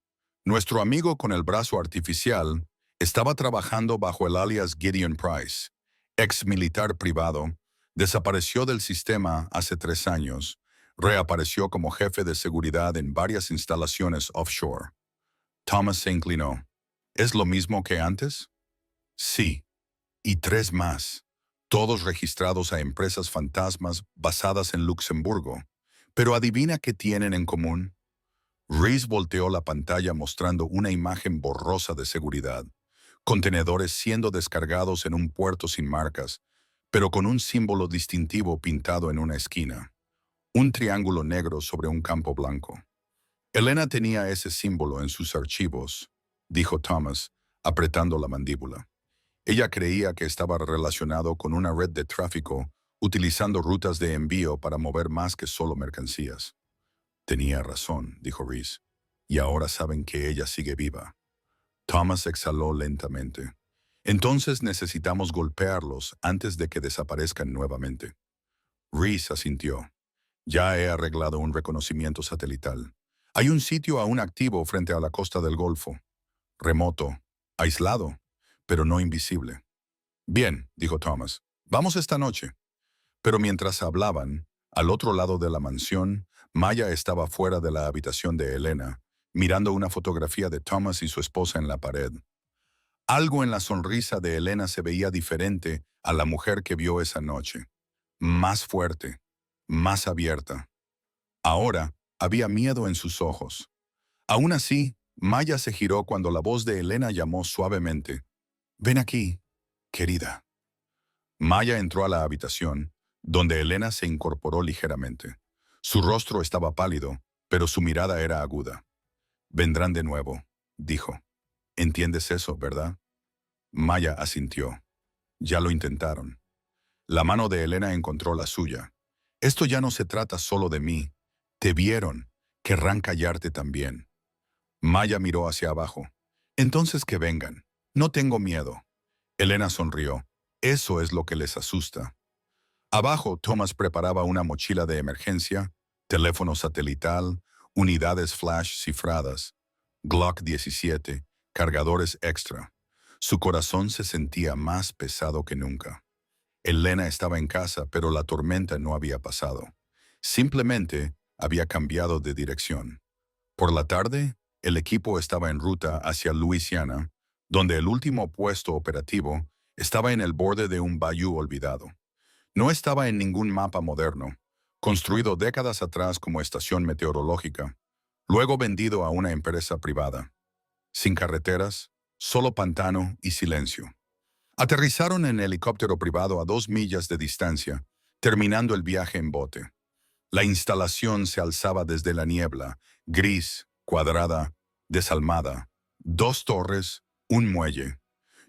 Nuestro amigo con el brazo artificial estaba trabajando bajo el alias Gideon Price, ex militar privado, desapareció del sistema hace 3 años, reapareció como jefe de seguridad en varias instalaciones offshore». Thomas se inclinó. «¿Es lo mismo que antes?». «Sí. Y 3 más, todos registrados a empresas fantasmas basadas en Luxemburgo. Pero adivina qué tienen en común». Reese volteó la pantalla mostrando una imagen borrosa de seguridad. Contenedores siendo descargados en un puerto sin marcas, pero con un símbolo distintivo pintado en una esquina. Un triángulo negro sobre un campo blanco. «Elena tenía ese símbolo en sus archivos», dijo Thomas, apretando la mandíbula. Ella creía que estaba relacionado con una red de tráfico, utilizando rutas de envío para mover más que solo mercancías. «Tenía razón», dijo Reese. «Y ahora saben que ella sigue viva». Thomas exhaló lentamente. «Entonces necesitamos golpearlos antes de que desaparezcan nuevamente». Reese asintió. «Ya he arreglado un reconocimiento satelital. Hay un sitio aún activo frente a la costa del Golfo. Remoto, aislado, pero no invisible». «Bien», dijo Thomas. «Vamos esta noche». Pero mientras hablaban, al otro lado de la mansión, Maya estaba fuera de la habitación de Elena, mirando una fotografía de Thomas y su esposa en la pared. Algo en la sonrisa de Elena se veía diferente a la mujer que vio esa noche. Más fuerte, más abierta. Ahora había miedo en sus ojos. Aún así, Maya se giró cuando la voz de Elena llamó suavemente. «Ven aquí, querida». Maya entró a la habitación, donde Elena se incorporó ligeramente. Su rostro estaba pálido, pero su mirada era aguda. «Vendrán de nuevo», dijo. «¿Entiendes eso, verdad?». Maya asintió. «Ya lo intentaron». La mano de Elena encontró la suya. «Esto ya no se trata solo de mí. Te vieron. Querrán callarte también». Maya miró hacia abajo. «Entonces que vengan. No tengo miedo». Elena sonrió. «Eso es lo que les asusta». Abajo, Thomas preparaba una mochila de emergencia, teléfono satelital, unidades flash cifradas, Glock 17, cargadores extra. Su corazón se sentía más pesado que nunca. Elena estaba en casa, pero la tormenta no había pasado. Simplemente había cambiado de dirección. Por la tarde, el equipo estaba en ruta hacia Luisiana, donde el último puesto operativo estaba en el borde de un bayou olvidado. No estaba en ningún mapa moderno, construido décadas atrás como estación meteorológica, luego vendido a una empresa privada. Sin carreteras, solo pantano y silencio. Aterrizaron en helicóptero privado a 2 millas de distancia, terminando el viaje en bote. La instalación se alzaba desde la niebla, gris, cuadrada, desalmada. 2 torres, un muelle.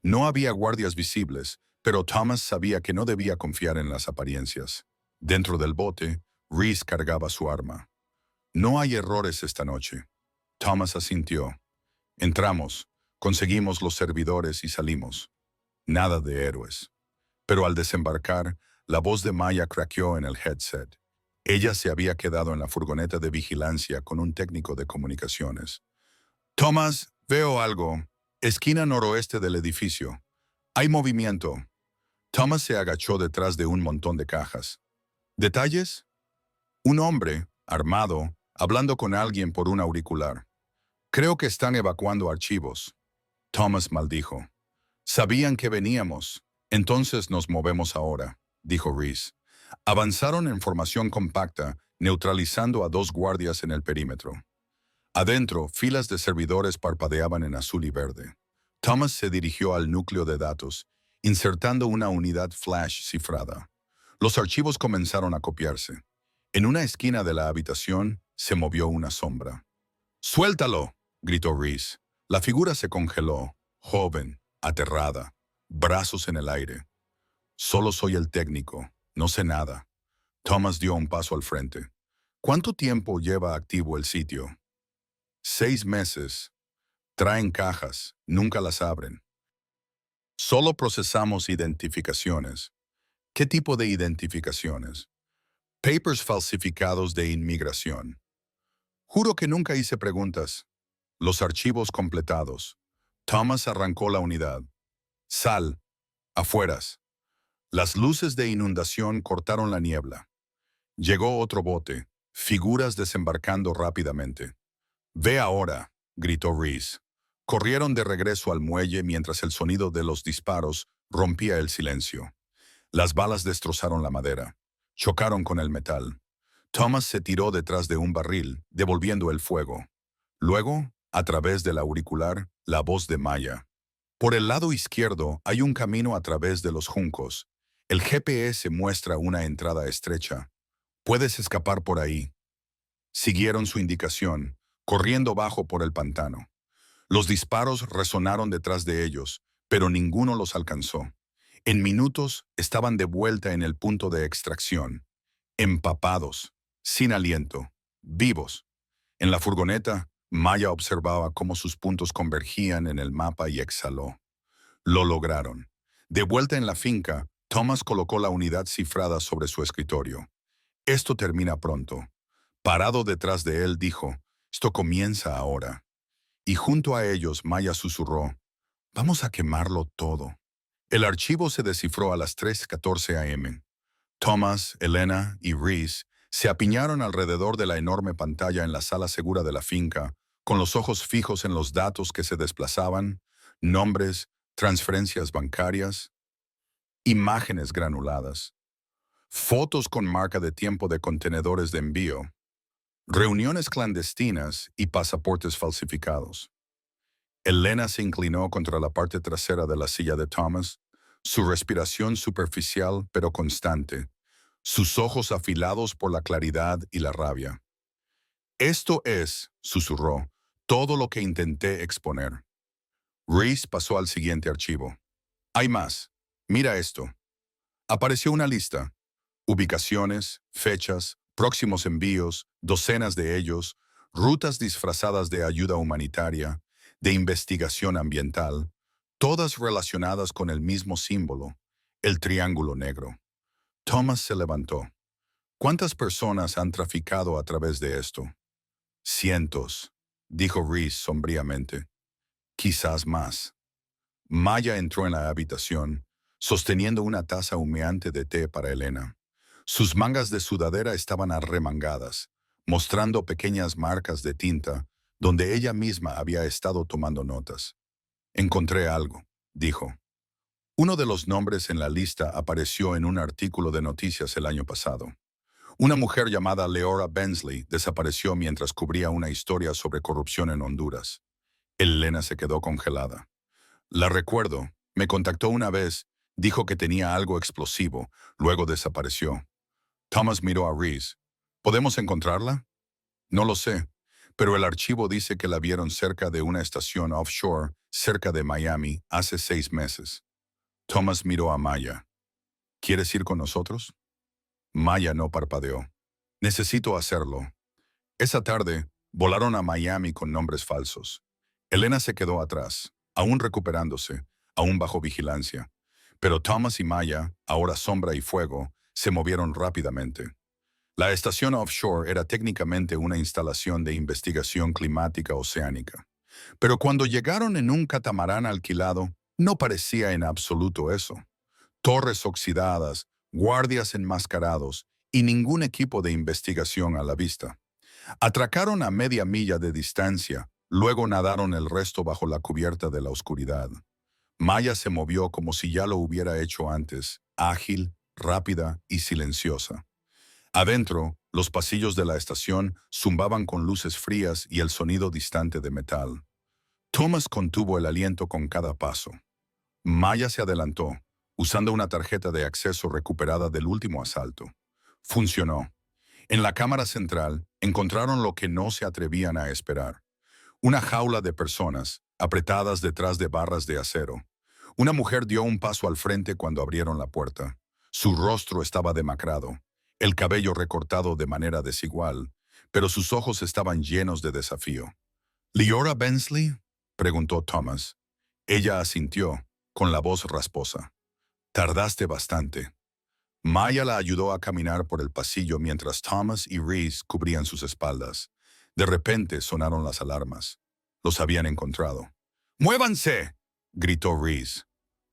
No había guardias visibles, pero Thomas sabía que no debía confiar en las apariencias. Dentro del bote, Reese cargaba su arma. No hay errores esta noche. Thomas asintió. Entramos, conseguimos los servidores y salimos. Nada de héroes. Pero al desembarcar, la voz de Maya craqueó en el headset. Ella se había quedado en la furgoneta de vigilancia con un técnico de comunicaciones. Thomas, veo algo. Esquina noroeste del edificio. Hay movimiento. Thomas se agachó detrás de un montón de cajas. ¿Detalles? Un hombre, armado, hablando con alguien por un auricular. Creo que están evacuando archivos. Thomas maldijo. Sabían que veníamos. Entonces nos movemos ahora, dijo Reese. Avanzaron en formación compacta, neutralizando a 2 guardias en el perímetro. Adentro, filas de servidores parpadeaban en azul y verde. Thomas se dirigió al núcleo de datos, insertando una unidad flash cifrada. Los archivos comenzaron a copiarse. En una esquina de la habitación se movió una sombra. ¡Suéltalo!, gritó Reese. La figura se congeló, joven, aterrada, brazos en el aire. Solo soy el técnico, no sé nada. Thomas dio un paso al frente. ¿Cuánto tiempo lleva activo el sitio? 6 meses. Traen cajas, nunca las abren. Solo procesamos identificaciones. ¿Qué tipo de identificaciones? Papers falsificados de inmigración. Juro que nunca hice preguntas. Los archivos completados. Thomas arrancó la unidad. Sal. Afueras. Las luces de inundación cortaron la niebla. Llegó otro bote, figuras desembarcando rápidamente. «Ve ahora», gritó Reese. Corrieron de regreso al muelle mientras el sonido de los disparos rompía el silencio. Las balas destrozaron la madera. Chocaron con el metal. Thomas se tiró detrás de un barril, devolviendo el fuego. Luego, a través del auricular, la voz de Maya. Por el lado izquierdo hay un camino a través de los juncos. El GPS muestra una entrada estrecha. Puedes escapar por ahí. Siguieron su indicación, corriendo bajo por el pantano. Los disparos resonaron detrás de ellos, pero ninguno los alcanzó. En minutos estaban de vuelta en el punto de extracción, empapados, sin aliento, vivos. En la furgoneta, Maya observaba cómo sus puntos convergían en el mapa y exhaló. Lo lograron. De vuelta en la finca, Thomas colocó la unidad cifrada sobre su escritorio. Esto termina pronto. Parado detrás de él, dijo, esto comienza ahora. Y junto a ellos, Maya susurró, vamos a quemarlo todo. El archivo se descifró a las 3:14 a.m. Thomas, Elena y Reese se apiñaron alrededor de la enorme pantalla en la sala segura de la finca, con los ojos fijos en los datos que se desplazaban, nombres, transferencias bancarias, imágenes granuladas, fotos con marca de tiempo de contenedores de envío, reuniones clandestinas y pasaportes falsificados. Elena se inclinó contra la parte trasera de la silla de Thomas, su respiración superficial pero constante, sus ojos afilados por la claridad y la rabia. Esto es, susurró, todo lo que intenté exponer. Reese pasó al siguiente archivo. Hay más. Mira esto. Apareció una lista. Ubicaciones, fechas, próximos envíos, docenas de ellos, rutas disfrazadas de ayuda humanitaria, de investigación ambiental, todas relacionadas con el mismo símbolo, el triángulo negro. Thomas se levantó. ¿Cuántas personas han traficado a través de esto? Cientos, dijo Reese sombríamente. Quizás más. Maya entró en la habitación, sosteniendo una taza humeante de té para Elena. Sus mangas de sudadera estaban arremangadas, mostrando pequeñas marcas de tinta donde ella misma había estado tomando notas. Encontré algo, dijo. Uno de los nombres en la lista apareció en un artículo de noticias el año pasado. Una mujer llamada Leora Bensley desapareció mientras cubría una historia sobre corrupción en Honduras. Elena se quedó congelada. La recuerdo. Me contactó una vez, dijo que tenía algo explosivo, luego desapareció. Thomas miró a Reese. ¿Podemos encontrarla? No lo sé, pero el archivo dice que la vieron cerca de una estación offshore, cerca de Miami, hace 6 meses. Thomas miró a Maya. ¿Quieres ir con nosotros? Maya no parpadeó. Necesito hacerlo. Esa tarde, volaron a Miami con nombres falsos. Elena se quedó atrás, aún recuperándose, aún bajo vigilancia. Pero Thomas y Maya, ahora sombra y fuego, se movieron rápidamente. La estación offshore era técnicamente una instalación de investigación climática oceánica. Pero cuando llegaron en un catamarán alquilado, no parecía en absoluto eso. Torres oxidadas, guardias enmascarados y ningún equipo de investigación a la vista. Atracaron a media milla de distancia, luego nadaron el resto bajo la cubierta de la oscuridad. Maya se movió como si ya lo hubiera hecho antes, ágil, rápida y silenciosa. Adentro, los pasillos de la estación zumbaban con luces frías y el sonido distante de metal. Thomas contuvo el aliento con cada paso. Maya se adelantó, usando una tarjeta de acceso recuperada del último asalto. Funcionó. En la cámara central encontraron lo que no se atrevían a esperar. Una jaula de personas, apretadas detrás de barras de acero. Una mujer dio un paso al frente cuando abrieron la puerta. Su rostro estaba demacrado, el cabello recortado de manera desigual, pero sus ojos estaban llenos de desafío. ¿Leora Bensley? Preguntó Thomas. Ella asintió, con la voz rasposa. Tardaste bastante. Maya la ayudó a caminar por el pasillo mientras Thomas y Reese cubrían sus espaldas. De repente sonaron las alarmas. Los habían encontrado. ¡Muévanse!, gritó Reese.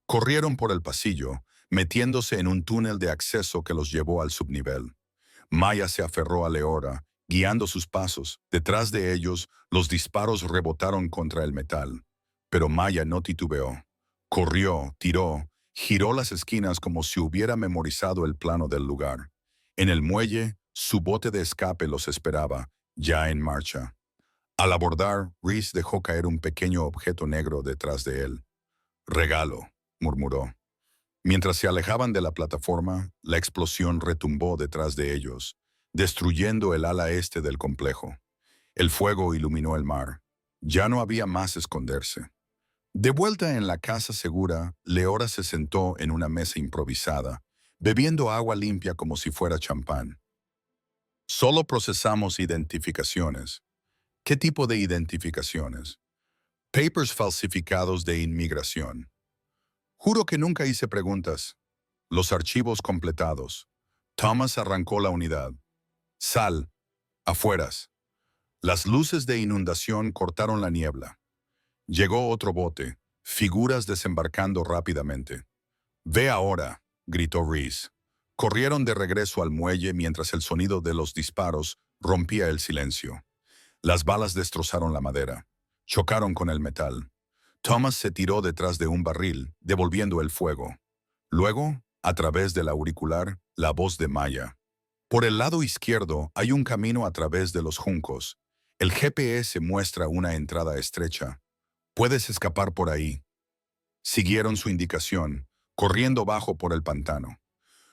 Corrieron por el pasillo, metiéndose en un túnel de acceso que los llevó al subnivel. Maya se aferró a Leora, guiando sus pasos. Detrás de ellos, los disparos rebotaron contra el metal. Pero Maya no titubeó. Corrió, tiró, giró las esquinas como si hubiera memorizado el plano del lugar. En el muelle, su bote de escape los esperaba, ya en marcha. Al abordar, Reese dejó caer un pequeño objeto negro detrás de él. «Regalo», murmuró. Mientras se alejaban de la plataforma, la explosión retumbó detrás de ellos, destruyendo el ala este del complejo. El fuego iluminó el mar. Ya no había más esconderse. De vuelta en la casa segura, Leora se sentó en una mesa improvisada, bebiendo agua limpia como si fuera champán. Solo procesamos identificaciones. ¿Qué tipo de identificaciones? Papers falsificados de inmigración. Juro que nunca hice preguntas. Los archivos completados. Thomas arrancó la unidad. Sal. Afueras. Las luces de inundación cortaron la niebla. Llegó otro bote, figuras desembarcando rápidamente. «Ve ahora», gritó Reese. Corrieron de regreso al muelle mientras el sonido de los disparos rompía el silencio. Las balas destrozaron la madera. Chocaron con el metal. Thomas se tiró detrás de un barril, devolviendo el fuego. Luego, a través del auricular, la voz de Maya. «Por el lado izquierdo hay un camino a través de los juncos. El GPS muestra una entrada estrecha. Puedes escapar por ahí». Siguieron su indicación, corriendo bajo por el pantano.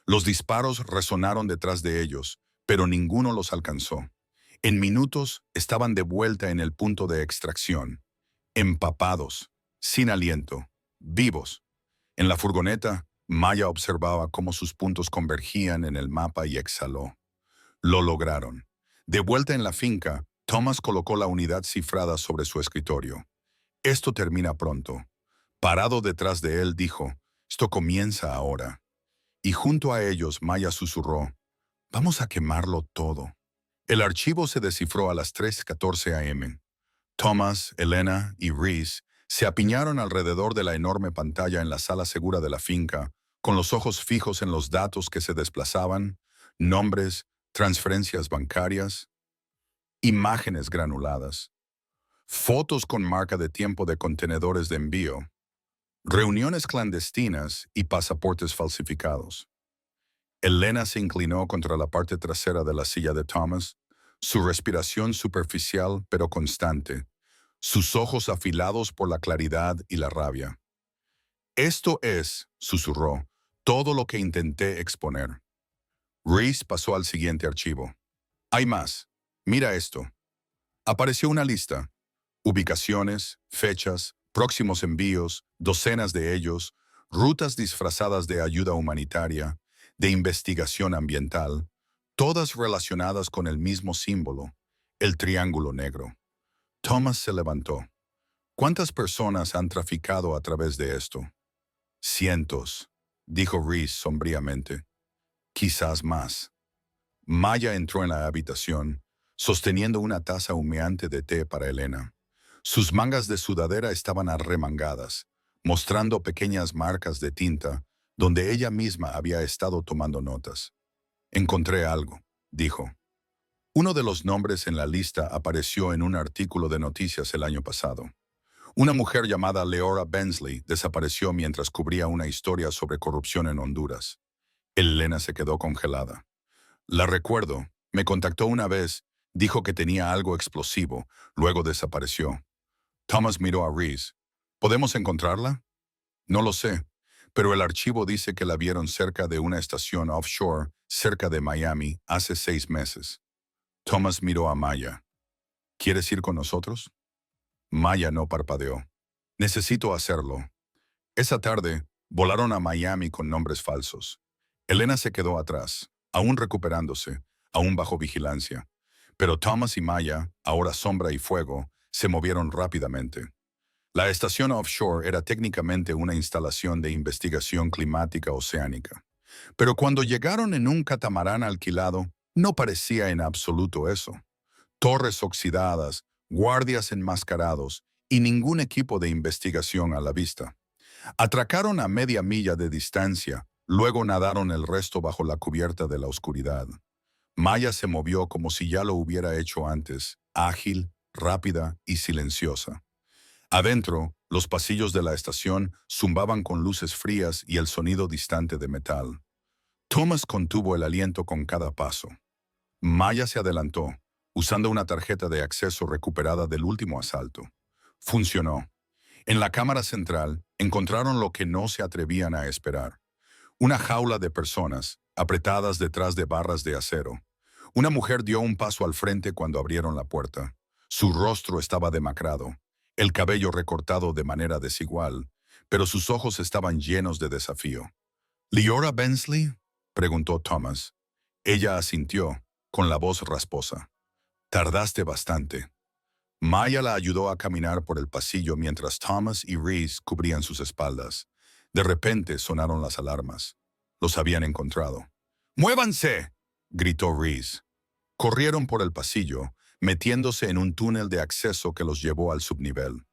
Los disparos resonaron detrás de ellos, pero ninguno los alcanzó. En minutos estaban de vuelta en el punto de extracción, empapados, sin aliento, vivos. En la furgoneta, Maya observaba cómo sus puntos convergían en el mapa y exhaló. Lo lograron. De vuelta en la finca, Thomas colocó la unidad cifrada sobre su escritorio. «Esto termina pronto». Parado detrás de él, dijo, «Esto comienza ahora». Y junto a ellos, Maya susurró, «Vamos a quemarlo todo». El archivo se descifró a las 3:14 a.m. Thomas, Elena y Reese se apiñaron alrededor de la enorme pantalla en la sala segura de la finca, con los ojos fijos en los datos que se desplazaban, nombres, transferencias bancarias. imágenes granuladas, fotos con marca de tiempo de contenedores de envío, reuniones clandestinas y pasaportes falsificados. Elena se inclinó contra la parte trasera de la silla de Thomas, su respiración superficial pero constante, sus ojos afilados por la claridad y la rabia. Esto es, susurró, todo lo que intenté exponer. Reese pasó al siguiente archivo. Hay más. Mira esto. Apareció una lista. Ubicaciones, fechas, próximos envíos, docenas de ellos, rutas disfrazadas de ayuda humanitaria, de investigación ambiental, todas relacionadas con el mismo símbolo, el triángulo negro. Thomas se levantó. ¿Cuántas personas han traficado a través de esto? Cientos, dijo Reese sombríamente. Quizás más. Maya entró en la habitación, sosteniendo una taza humeante de té para Elena. Sus mangas de sudadera estaban arremangadas, mostrando pequeñas marcas de tinta donde ella misma había estado tomando notas. Encontré algo, dijo. Uno de los nombres en la lista apareció en un artículo de noticias el año pasado. Una mujer llamada Leora Bensley desapareció mientras cubría una historia sobre corrupción en Honduras. Elena se quedó congelada. La recuerdo. Me contactó una vez, dijo que tenía algo explosivo, luego desapareció. Thomas miró a Reese. ¿Podemos encontrarla? No lo sé, pero el archivo dice que la vieron cerca de una estación offshore, cerca de Miami, hace 6 meses. Thomas miró a Maya. ¿Quieres ir con nosotros? Maya no parpadeó. Necesito hacerlo. Esa tarde, volaron a Miami con nombres falsos. Elena se quedó atrás, aún recuperándose, aún bajo vigilancia. Pero Thomas y Maya, ahora sombra y fuego, se movieron rápidamente. La estación offshore era técnicamente una instalación de investigación climática oceánica. Pero cuando llegaron en un catamarán alquilado, no parecía en absoluto eso. Torres oxidadas, guardias enmascarados y ningún equipo de investigación a la vista. Atracaron a media milla de distancia, luego nadaron el resto bajo la cubierta de la oscuridad. Maya se movió como si ya lo hubiera hecho antes, ágil, rápida y silenciosa. Adentro, los pasillos de la estación zumbaban con luces frías y el sonido distante de metal. Thomas contuvo el aliento con cada paso. Maya se adelantó, usando una tarjeta de acceso recuperada del último asalto. Funcionó. En la cámara central encontraron lo que no se atrevían a esperar. Una jaula de personas, apretadas detrás de barras de acero. Una mujer dio un paso al frente cuando abrieron la puerta. Su rostro estaba demacrado, el cabello recortado de manera desigual, pero sus ojos estaban llenos de desafío. ¿Leora Bensley?, preguntó Thomas. Ella asintió, con la voz rasposa. Tardaste bastante. Maya la ayudó a caminar por el pasillo mientras Thomas y Reese cubrían sus espaldas. De repente sonaron las alarmas. Los habían encontrado. ¡Muévanse!, gritó Reese. Corrieron por el pasillo, metiéndose en un túnel de acceso que los llevó al subnivel.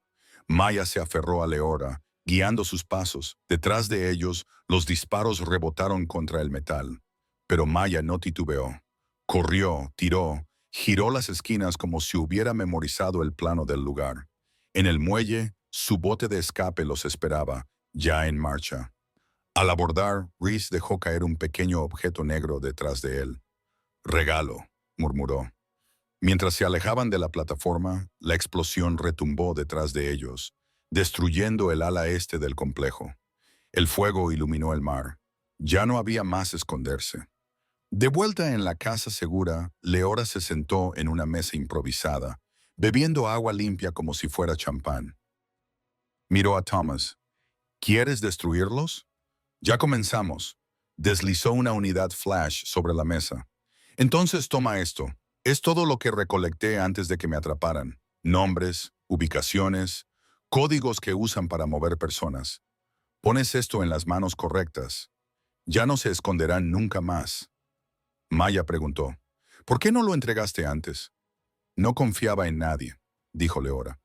Maya se aferró a Leora, guiando sus pasos. Detrás de ellos, los disparos rebotaron contra el metal. Pero Maya no titubeó. Corrió, tiró, giró las esquinas como si hubiera memorizado el plano del lugar. En el muelle, su bote de escape los esperaba, ya en marcha. Al abordar, Reese dejó caer un pequeño objeto negro detrás de él. «Regalo», murmuró. Mientras se alejaban de la plataforma, la explosión retumbó detrás de ellos, destruyendo el ala este del complejo. El fuego iluminó el mar. Ya no había más esconderse. De vuelta en la casa segura, Leora se sentó en una mesa improvisada, bebiendo agua limpia como si fuera champán. Miró a Thomas. «¿Quieres destruirlos?» «Ya comenzamos». Deslizó una unidad flash sobre la mesa. «Entonces toma esto. Es todo lo que recolecté antes de que me atraparan. Nombres, ubicaciones, códigos que usan para mover personas. Pones esto en las manos correctas. Ya no se esconderán nunca más». Maya preguntó, «¿Por qué no lo entregaste antes?» «No confiaba en nadie», dijo Leora.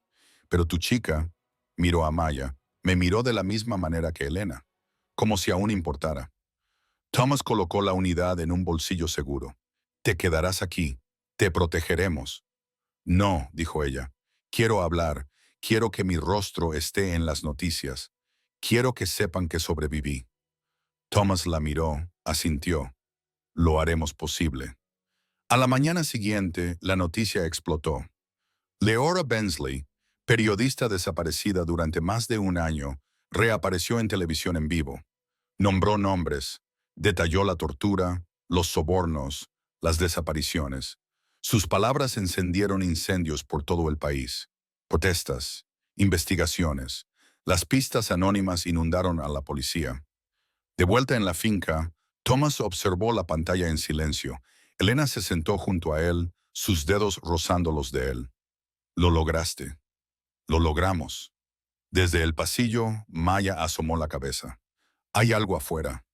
«Pero tu chica», miró a Maya, me miró de la misma manera que Elena, como si aún importara. Thomas colocó la unidad en un bolsillo seguro. «Te quedarás aquí. Te protegeremos». No, dijo ella. Quiero hablar. Quiero que mi rostro esté en las noticias. Quiero que sepan que sobreviví. Thomas la miró, asintió. Lo haremos posible. A la mañana siguiente, la noticia explotó. Leora Bensley, periodista desaparecida durante más de un año, reapareció en televisión en vivo. Nombró nombres, detalló la tortura, los sobornos, las desapariciones. Sus palabras encendieron incendios por todo el país. Protestas, investigaciones. Las pistas anónimas inundaron a la policía. De vuelta en la finca, Thomas observó la pantalla en silencio. Elena se sentó junto a él, sus dedos rozando los de él. Lo lograste. Lo logramos. Desde el pasillo, Maya asomó la cabeza. Hay algo afuera.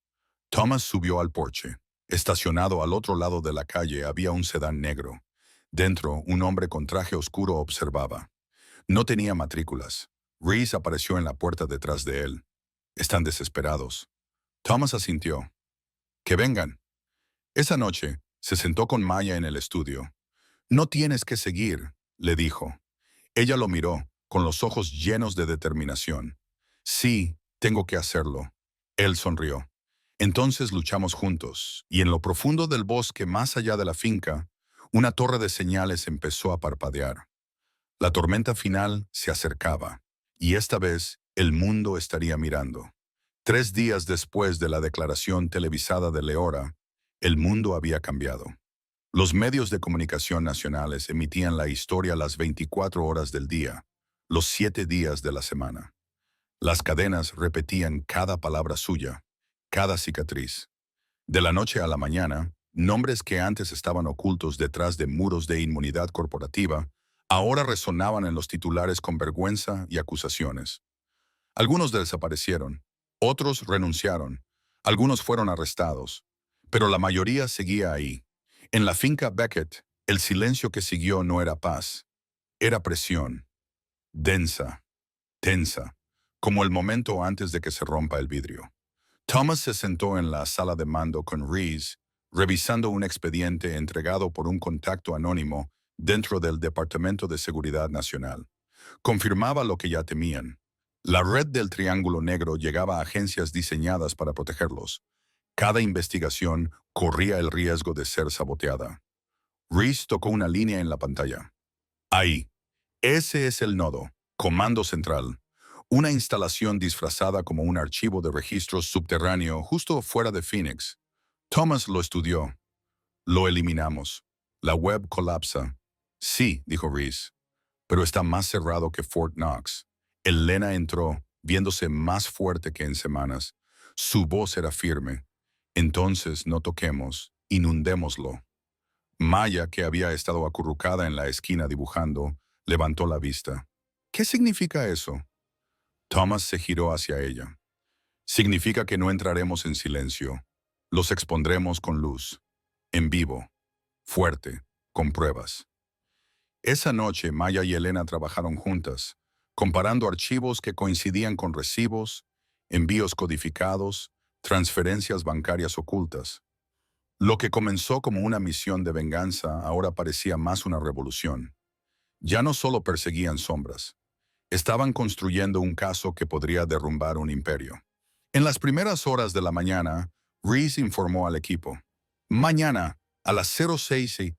Thomas subió al porche. Estacionado al otro lado de la calle había un sedán negro. Dentro, un hombre con traje oscuro observaba. No tenía matrículas. Reese apareció en la puerta detrás de él. Están desesperados. Thomas asintió. Que vengan. Esa noche, se sentó con Maya en el estudio. No tienes que seguir, le dijo. Ella lo miró, con los ojos llenos de determinación. Sí, tengo que hacerlo. Él sonrió. Entonces luchamos juntos, y en lo profundo del bosque más allá de la finca, una torre de señales empezó a parpadear. La tormenta final se acercaba, y esta vez el mundo estaría mirando. 3 días después de la declaración televisada de Leora, el mundo había cambiado. Los medios de comunicación nacionales emitían la historia las 24 horas del día, los 7 días de la semana. Las cadenas repetían cada palabra suya, cada cicatriz. De la noche a la mañana, nombres que antes estaban ocultos detrás de muros de inmunidad corporativa, ahora resonaban en los titulares con vergüenza y acusaciones. Algunos desaparecieron, otros renunciaron, algunos fueron arrestados, pero la mayoría seguía ahí. En la finca Beckett, el silencio que siguió no era paz, era presión, densa, tensa, como el momento antes de que se rompa el vidrio. Thomas se sentó en la sala de mando con Reese, revisando un expediente entregado por un contacto anónimo dentro del Departamento de Seguridad Nacional. Confirmaba lo que ya temían. La red del Triángulo Negro llegaba a agencias diseñadas para protegerlos. Cada investigación corría el riesgo de ser saboteada. Reese tocó una línea en la pantalla. Ahí. Ese es el nodo. Comando Central. Una instalación disfrazada como un archivo de registros subterráneo justo fuera de Phoenix. Thomas lo estudió. Lo eliminamos. La web colapsa. Sí, dijo Reese, pero está más cerrado que Fort Knox. Elena entró, viéndose más fuerte que en semanas. Su voz era firme. Entonces no toquemos, inundémoslo. Maya, que había estado acurrucada en la esquina dibujando, levantó la vista. ¿Qué significa eso? Thomas se giró hacia ella. Significa que no entraremos en silencio. Los expondremos con luz, en vivo, fuerte, con pruebas. Esa noche, Maya y Elena trabajaron juntas, comparando archivos que coincidían con recibos, envíos codificados, transferencias bancarias ocultas. Lo que comenzó como una misión de venganza ahora parecía más una revolución. Ya no solo perseguían sombras, estaban construyendo un caso que podría derrumbar un imperio. En las primeras horas de la mañana, Reese informó al equipo. Mañana, a las 06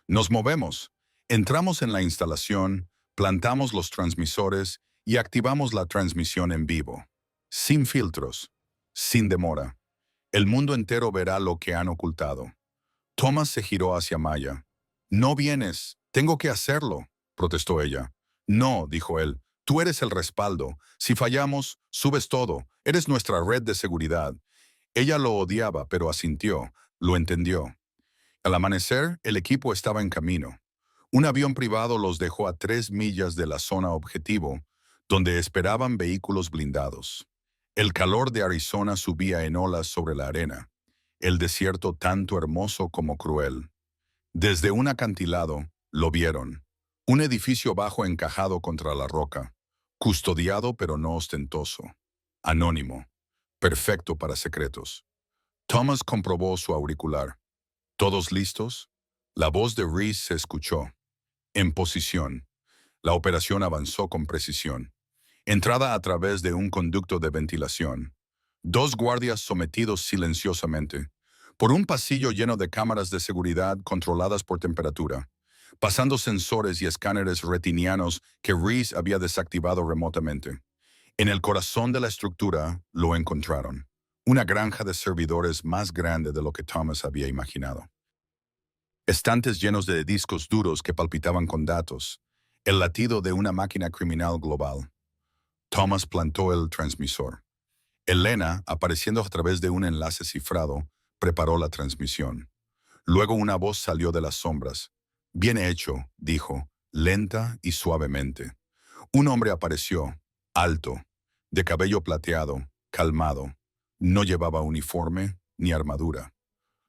nos movemos. Entramos en la instalación, plantamos los transmisores y activamos la transmisión en vivo. Sin filtros, sin demora. El mundo entero verá lo que han ocultado. Thomas se giró hacia Maya. No vienes, tengo que hacerlo, protestó ella. No, dijo él, tú eres el respaldo. Si fallamos, subes todo. Eres nuestra red de seguridad. Ella lo odiaba, pero asintió, lo entendió. Al amanecer, el equipo estaba en camino. Un avión privado los dejó a 3 millas de la zona objetivo, donde esperaban vehículos blindados. El calor de Arizona subía en olas sobre la arena, el desierto tanto hermoso como cruel. Desde un acantilado, lo vieron. Un edificio bajo encajado contra la roca, custodiado pero no ostentoso. Anónimo, perfecto para secretos. Thomas comprobó su auricular. ¿Todos listos? La voz de Reese se escuchó. En posición. La operación avanzó con precisión. Entrada a través de un conducto de ventilación. Dos guardias sometidos silenciosamente. Por un pasillo lleno de cámaras de seguridad controladas por temperatura. Pasando sensores y escáneres retinianos que Reese había desactivado remotamente. En el corazón de la estructura lo encontraron. Una granja de servidores más grande de lo que Thomas había imaginado. Estantes llenos de discos duros que palpitaban con datos. El latido de una máquina criminal global. Thomas plantó el transmisor. Elena, apareciendo a través de un enlace cifrado, preparó la transmisión. Luego una voz salió de las sombras. «Bien hecho», dijo, lenta y suavemente. Un hombre apareció, alto, de cabello plateado, calmado. No llevaba uniforme ni armadura.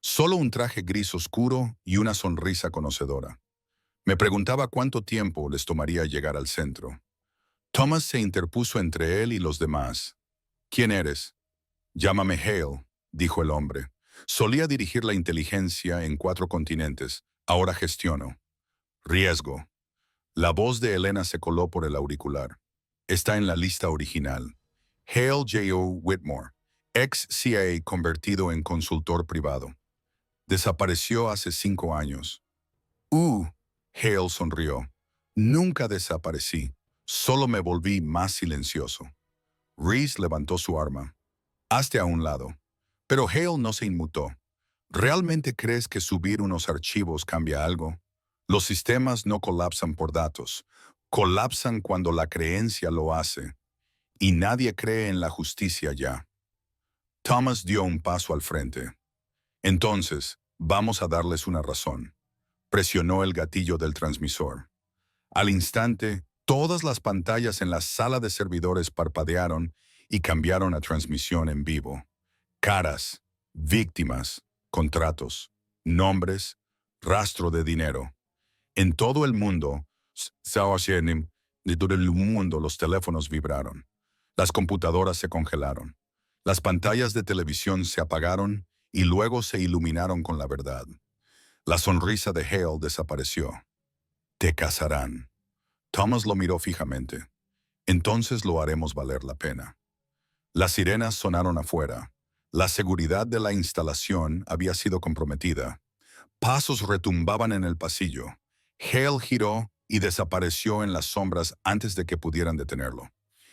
Solo un traje gris oscuro y una sonrisa conocedora. Me preguntaba cuánto tiempo les tomaría llegar al centro. Thomas se interpuso entre él y los demás. «¿Quién eres?» «Llámame Hale», dijo el hombre. «Solía dirigir la inteligencia en 4 continentes. Ahora gestiono». «Riesgo». La voz de Elena se coló por el auricular. «Está en la lista original. Hale J. O. Whitmore, ex-CIA convertido en consultor privado. Desapareció hace 5 años». Hale sonrió. «Nunca desaparecí. Solo me volví más silencioso». Reese levantó su arma. «Hazte a un lado». Pero Hale no se inmutó. «¿Realmente crees que subir unos archivos cambia algo? Los sistemas no colapsan por datos. Colapsan cuando la creencia lo hace. Y nadie cree en la justicia ya». Thomas dio un paso al frente. «Entonces, vamos a darles una razón». Presionó el gatillo del transmisor. Al instante, todas las pantallas en la sala de servidores parpadearon y cambiaron a transmisión en vivo. Caras, víctimas, contratos, nombres, rastro de dinero. En todo el mundo, los teléfonos vibraron. Las computadoras se congelaron. Las pantallas de televisión se apagaron y luego se iluminaron con la verdad. La sonrisa de Hale desapareció. «Te casarán». Thomas lo miró fijamente. «Entonces lo haremos valer la pena». Las sirenas sonaron afuera. La seguridad de la instalación había sido comprometida. Pasos retumbaban en el pasillo. Hale giró y desapareció en las sombras antes de que pudieran detenerlo.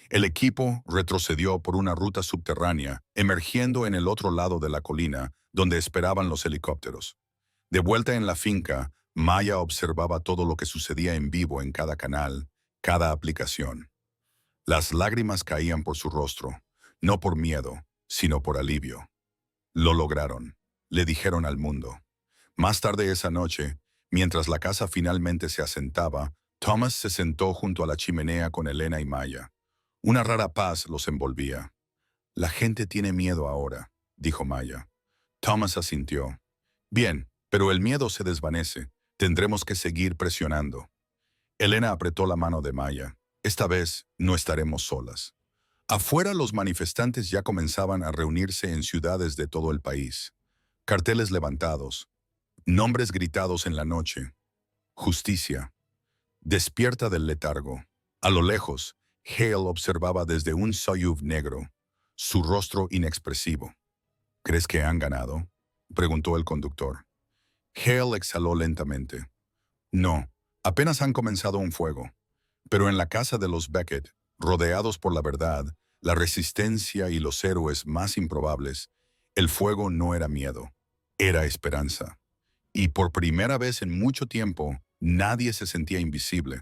El equipo retrocedió por una ruta subterránea, emergiendo en el otro lado de la colina, donde esperaban los helicópteros. De vuelta en la finca, Maya observaba todo lo que sucedía en vivo en cada canal, cada aplicación. Las lágrimas caían por su rostro, no por miedo, sino por alivio. Lo lograron, le dijeron al mundo. Más tarde esa noche, mientras la casa finalmente se asentaba, Thomas se sentó junto a la chimenea con Elena y Maya. Una rara paz los envolvía. «La gente tiene miedo ahora», dijo Maya. Thomas asintió. «Bien, pero el miedo se desvanece. Tendremos que seguir presionando». Elena apretó la mano de Maya. «Esta vez no estaremos solas». Afuera los manifestantes ya comenzaban a reunirse en ciudades de todo el país. Carteles levantados, nombres gritados en la noche. Justicia. Despierta del letargo. A lo lejos, Hale observaba desde un Soyuz negro, su rostro inexpresivo. «¿Crees que han ganado?», preguntó el conductor. Hale exhaló lentamente. «No, apenas han comenzado un fuego. Pero en la casa de los Beckett, rodeados por la verdad, la resistencia y los héroes más improbables, el fuego no era miedo, era esperanza. Y por primera vez en mucho tiempo, nadie se sentía invisible.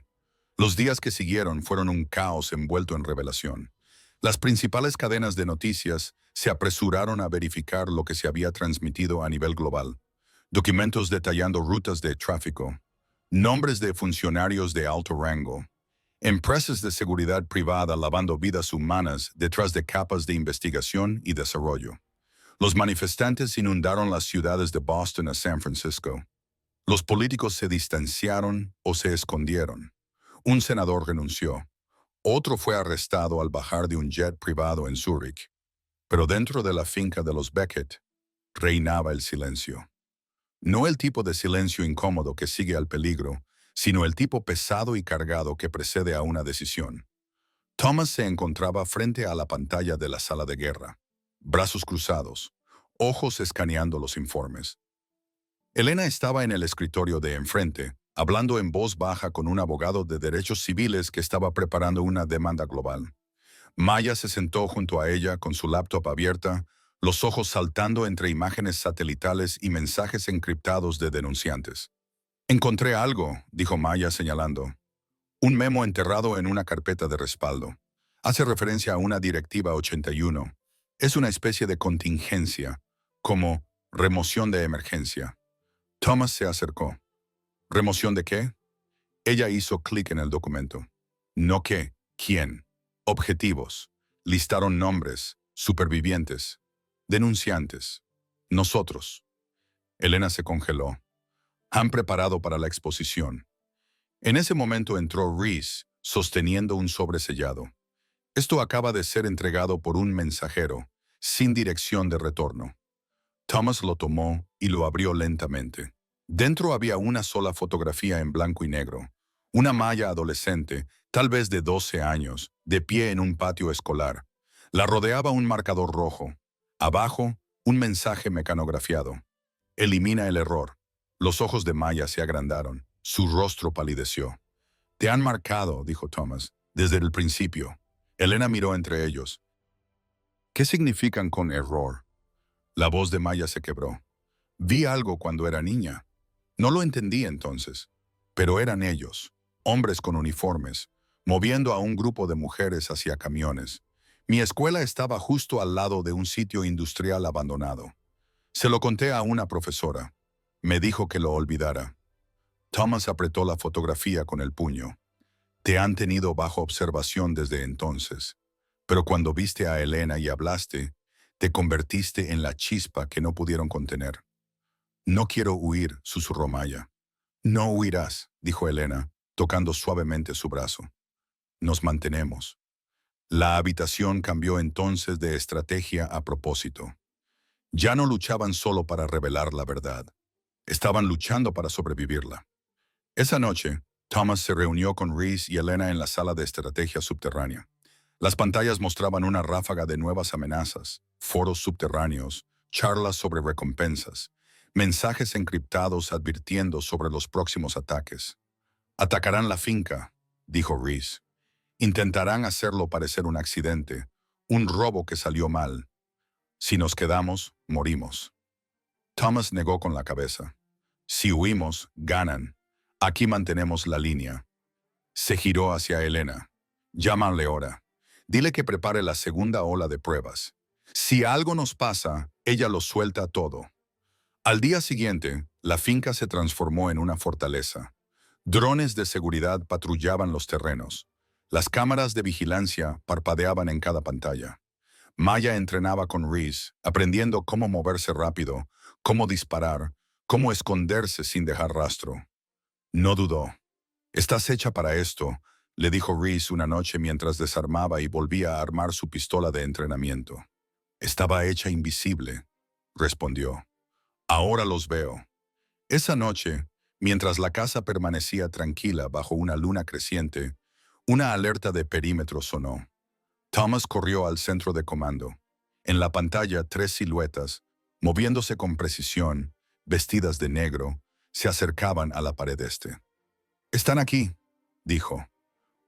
Los días que siguieron fueron un caos envuelto en revelación. Las principales cadenas de noticias se apresuraron a verificar lo que se había transmitido a nivel global. Documentos detallando rutas de tráfico, nombres de funcionarios de alto rango, empresas de seguridad privada lavando vidas humanas detrás de capas de investigación y desarrollo. Los manifestantes inundaron las ciudades de Boston a San Francisco. Los políticos se distanciaron o se escondieron. Un senador renunció. Otro fue arrestado al bajar de un jet privado en Zúrich. Pero dentro de la finca de los Beckett reinaba el silencio. No el tipo de silencio incómodo que sigue al peligro, sino el tipo pesado y cargado que precede a una decisión. Thomas se encontraba frente a la pantalla de la sala de guerra, brazos cruzados, ojos escaneando los informes. Elena estaba en el escritorio de enfrente, hablando en voz baja con un abogado de derechos civiles que estaba preparando una demanda global. Maya se sentó junto a ella con su laptop abierta, los ojos saltando entre imágenes satelitales y mensajes encriptados de denunciantes. «Encontré algo», dijo Maya señalando. «Un memo enterrado en una carpeta de respaldo. Hace referencia a una Directiva 81. Es una especie de contingencia, como remoción de emergencia». Thomas se acercó. ¿Remoción de qué? Ella hizo clic en el documento. No qué, quién. Objetivos. Listaron nombres, supervivientes, denunciantes. Nosotros. Elena se congeló. Han preparado para la exposición. En ese momento entró Reese, sosteniendo un sobresellado. Esto acaba de ser entregado por un mensajero, sin dirección de retorno. Thomas lo tomó y lo abrió lentamente. Dentro había una sola fotografía en blanco y negro. Una Maya adolescente, tal vez de 12 años, de pie en un patio escolar. La rodeaba un marcador rojo. Abajo, un mensaje mecanografiado. Elimina el error. Los ojos de Maya se agrandaron. Su rostro palideció. «Te han marcado», dijo Thomas, «desde el principio». Elena miró entre ellos. «¿Qué significan con error?» La voz de Maya se quebró. «Vi algo cuando era niña. No lo entendí entonces. Pero eran ellos, hombres con uniformes, moviendo a un grupo de mujeres hacia camiones. Mi escuela estaba justo al lado de un sitio industrial abandonado. Se lo conté a una profesora. Me dijo que lo olvidara». Thomas apretó la fotografía con el puño. «Te han tenido bajo observación desde entonces. Pero cuando viste a Elena y hablaste, te convertiste en la chispa que no pudieron contener». «No quiero huir», susurró Maya. «No huirás», dijo Elena, tocando suavemente su brazo. «Nos mantenemos». La habitación cambió entonces de estrategia a propósito. Ya no luchaban solo para revelar la verdad. Estaban luchando para sobrevivirla. Esa noche, Thomas se reunió con Reese y Elena en la sala de estrategia subterránea. Las pantallas mostraban una ráfaga de nuevas amenazas, foros subterráneos, charlas sobre recompensas, mensajes encriptados advirtiendo sobre los próximos ataques. «Atacarán la finca», dijo Reese. «Intentarán hacerlo parecer un accidente, un robo que salió mal. Si nos quedamos, morimos». Thomas negó con la cabeza. «Si huimos, ganan. Aquí mantenemos la línea». Se giró hacia Elena. «Llámale ahora. Dile que prepare la segunda ola de pruebas. Si algo nos pasa, ella lo suelta todo». Al día siguiente, la finca se transformó en una fortaleza. Drones de seguridad patrullaban los terrenos. Las cámaras de vigilancia parpadeaban en cada pantalla. Maya entrenaba con Reese, aprendiendo cómo moverse rápido, cómo disparar, cómo esconderse sin dejar rastro. No dudó. «Estás hecha para esto», le dijo Reese una noche mientras desarmaba y volvía a armar su pistola de entrenamiento. «Estaba hecha invisible», respondió. «Ahora los veo». Esa noche, mientras la casa permanecía tranquila bajo una luna creciente, una alerta de perímetro sonó. Thomas corrió al centro de comando. En la pantalla, 3 siluetas, moviéndose con precisión, vestidas de negro, se acercaban a la pared este. «Están aquí», dijo.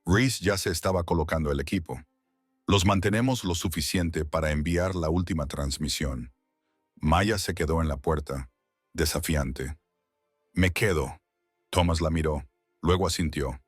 Reese ya se estaba colocando el equipo. «Los mantenemos lo suficiente para enviar la última transmisión». Maya se quedó en la puerta, desafiante. «Me quedo». Thomas la miró, luego asintió.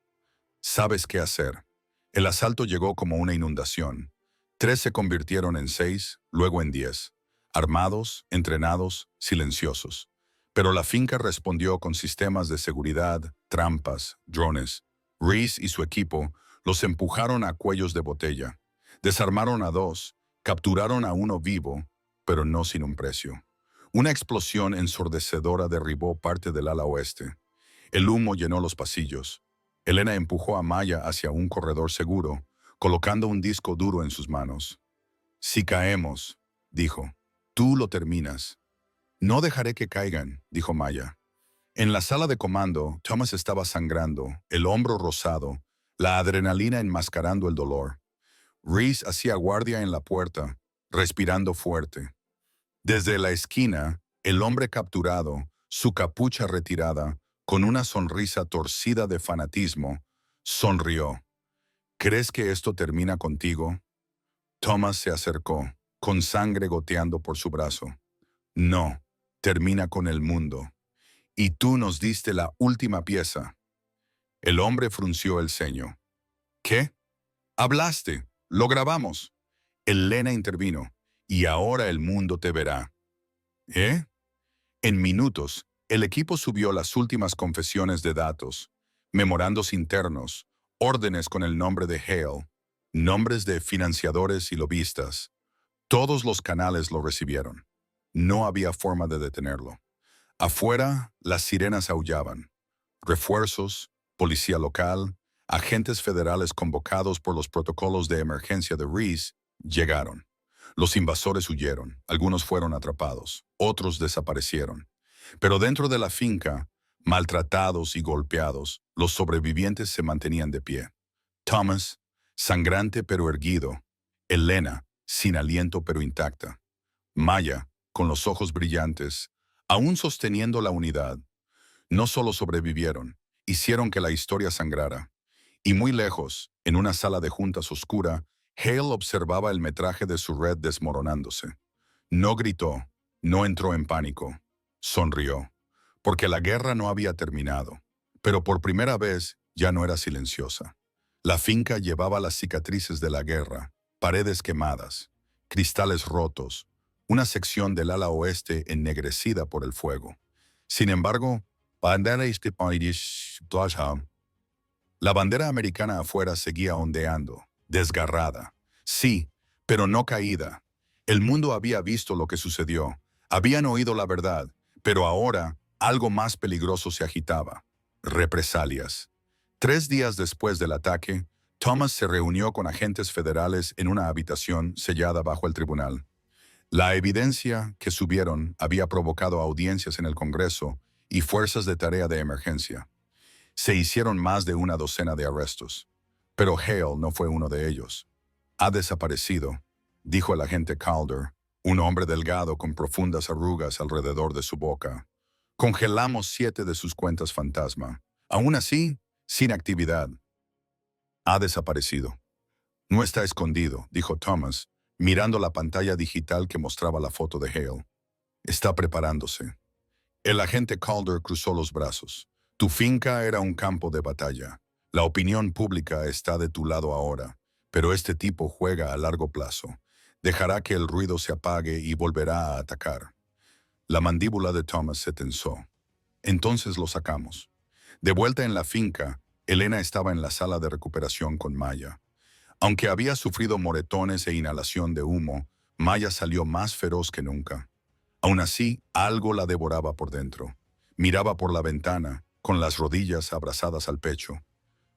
«Sabes qué hacer». El asalto llegó como una inundación. 3 se convirtieron en 6, luego en 10. Armados, entrenados, silenciosos. Pero la finca respondió con sistemas de seguridad, trampas, drones. Reese y su equipo los empujaron a cuellos de botella. Desarmaron a 2, capturaron a 1 vivo, pero no sin un precio. Una explosión ensordecedora derribó parte del ala oeste. El humo llenó los pasillos. Elena empujó a Maya hacia un corredor seguro, colocando un disco duro en sus manos. «Si caemos», dijo, «tú lo terminas». «No dejaré que caigan», dijo Maya. En la sala de comando, Thomas estaba sangrando, el hombro rosado, la adrenalina enmascarando el dolor. Reese hacía guardia en la puerta, respirando fuerte. Desde la esquina, el hombre capturado, su capucha retirada, con una sonrisa torcida de fanatismo, sonrió. ¿Crees que esto termina contigo? Thomas se acercó, con sangre goteando por su brazo. No, termina con el mundo. Y tú nos diste la última pieza. El hombre frunció el ceño. ¿Qué? Hablaste. Lo grabamos. Elena intervino. Y ahora el mundo te verá. ¿Eh? En minutos, el equipo subió las últimas confesiones de datos, memorandos internos, órdenes con el nombre de Hale, nombres de financiadores y lobistas. Todos los canales lo recibieron. No había forma de detenerlo. Afuera, las sirenas aullaban. Refuerzos, policía local, agentes federales convocados por los protocolos de emergencia de Reese llegaron. Los invasores huyeron, algunos fueron atrapados, otros desaparecieron. Pero dentro de la finca, maltratados y golpeados, los sobrevivientes se mantenían de pie. Thomas, sangrante pero erguido. Elena, sin aliento pero intacta. Maya, con los ojos brillantes, aún sosteniendo la unidad. No solo sobrevivieron, hicieron que la historia sangrara. Y muy lejos, en una sala de juntas oscura, Hale observaba el metraje de su red desmoronándose. No gritó, no entró en pánico. Sonrió, porque la guerra no había terminado. Pero por primera vez ya no era silenciosa. La finca llevaba las cicatrices de la guerra, paredes quemadas, cristales rotos, una sección del ala oeste ennegrecida por el fuego. Sin embargo, la bandera americana afuera seguía ondeando, desgarrada. Sí, pero no caída. El mundo había visto lo que sucedió, habían oído la verdad, pero ahora algo más peligroso se agitaba. Represalias. 3 días después del ataque, Thomas se reunió con agentes federales en una habitación sellada bajo el tribunal. La evidencia que subieron había provocado audiencias en el Congreso y fuerzas de tarea de emergencia. Se hicieron más de una docena de arrestos, pero Hale no fue uno de ellos. Ha desaparecido, dijo el agente Calder, un hombre delgado con profundas arrugas alrededor de su boca. Congelamos 7 de sus cuentas fantasma. Aún así, sin actividad. Ha desaparecido. No está escondido, dijo Thomas, mirando la pantalla digital que mostraba la foto de Hale. Está preparándose. El agente Calder cruzó los brazos. Tu finca era un campo de batalla. La opinión pública está de tu lado ahora, pero este tipo juega a largo plazo. Dejará que el ruido se apague y volverá a atacar. La mandíbula de Thomas se tensó. Entonces lo sacamos. De vuelta en la finca, Elena estaba en la sala de recuperación con Maya. Aunque había sufrido moretones e inhalación de humo, Maya salió más feroz que nunca. Aún así, algo la devoraba por dentro. Miraba por la ventana, con las rodillas abrazadas al pecho.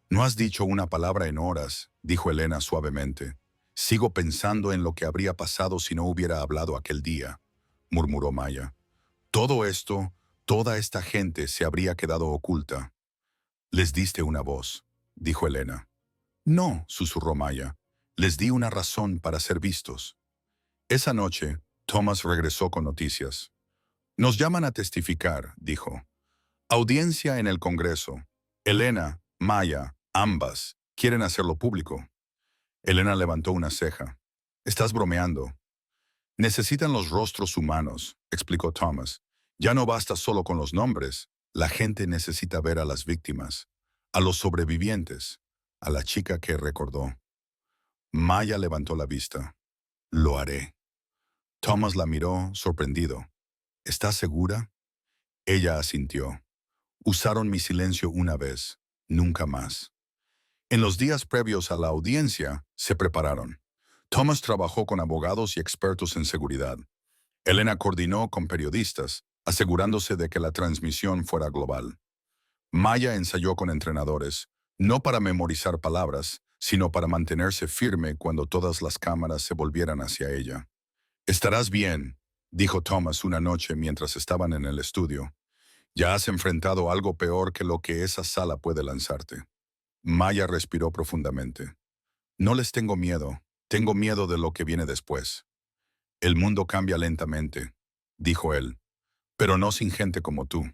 No has dicho una palabra en horas, dijo Elena suavemente. Sigo pensando en lo que habría pasado si no hubiera hablado aquel día, murmuró Maya. Todo esto, toda esta gente se habría quedado oculta. Les diste una voz, dijo Elena. No, susurró Maya. Les di una razón para ser vistos. Esa noche, Thomas regresó con noticias. Nos llaman a testificar, dijo. Audiencia en el Congreso. Elena, Maya, ambas, quieren hacerlo público. Elena levantó una ceja. Estás bromeando. Necesitan los rostros humanos, explicó Thomas. Ya no basta solo con los nombres. La gente necesita ver a las víctimas, a los sobrevivientes, a la chica que recordó. Maya levantó la vista. Lo haré. Thomas la miró, sorprendido. ¿Estás segura? Ella asintió. Usaron mi silencio una vez, nunca más. En los días previos a la audiencia, se prepararon. Thomas trabajó con abogados y expertos en seguridad. Elena coordinó con periodistas, asegurándose de que la transmisión fuera global. Maya ensayó con entrenadores, no para memorizar palabras, sino para mantenerse firme cuando todas las cámaras se volvieran hacia ella. Estarás bien, dijo Thomas una noche mientras estaban en el estudio. Ya has enfrentado algo peor que lo que esa sala puede lanzarte. Maya respiró profundamente. No les tengo miedo de lo que viene después. El mundo cambia lentamente, dijo él, pero no sin gente como tú.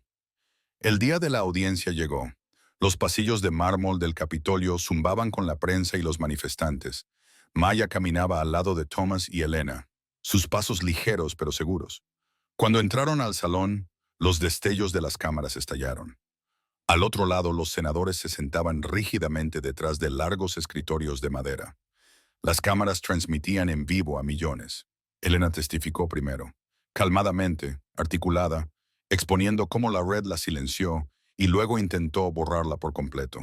El día de la audiencia llegó. Los pasillos de mármol del Capitolio zumbaban con la prensa y los manifestantes. Maya caminaba al lado de Thomas y Elena, sus pasos ligeros pero seguros. Cuando entraron al salón, los destellos de las cámaras estallaron. Al otro lado, los senadores se sentaban rígidamente detrás de largos escritorios de madera. Las cámaras transmitían en vivo a millones. Elena testificó primero, calmadamente, articulada, exponiendo cómo la red la silenció y luego intentó borrarla por completo.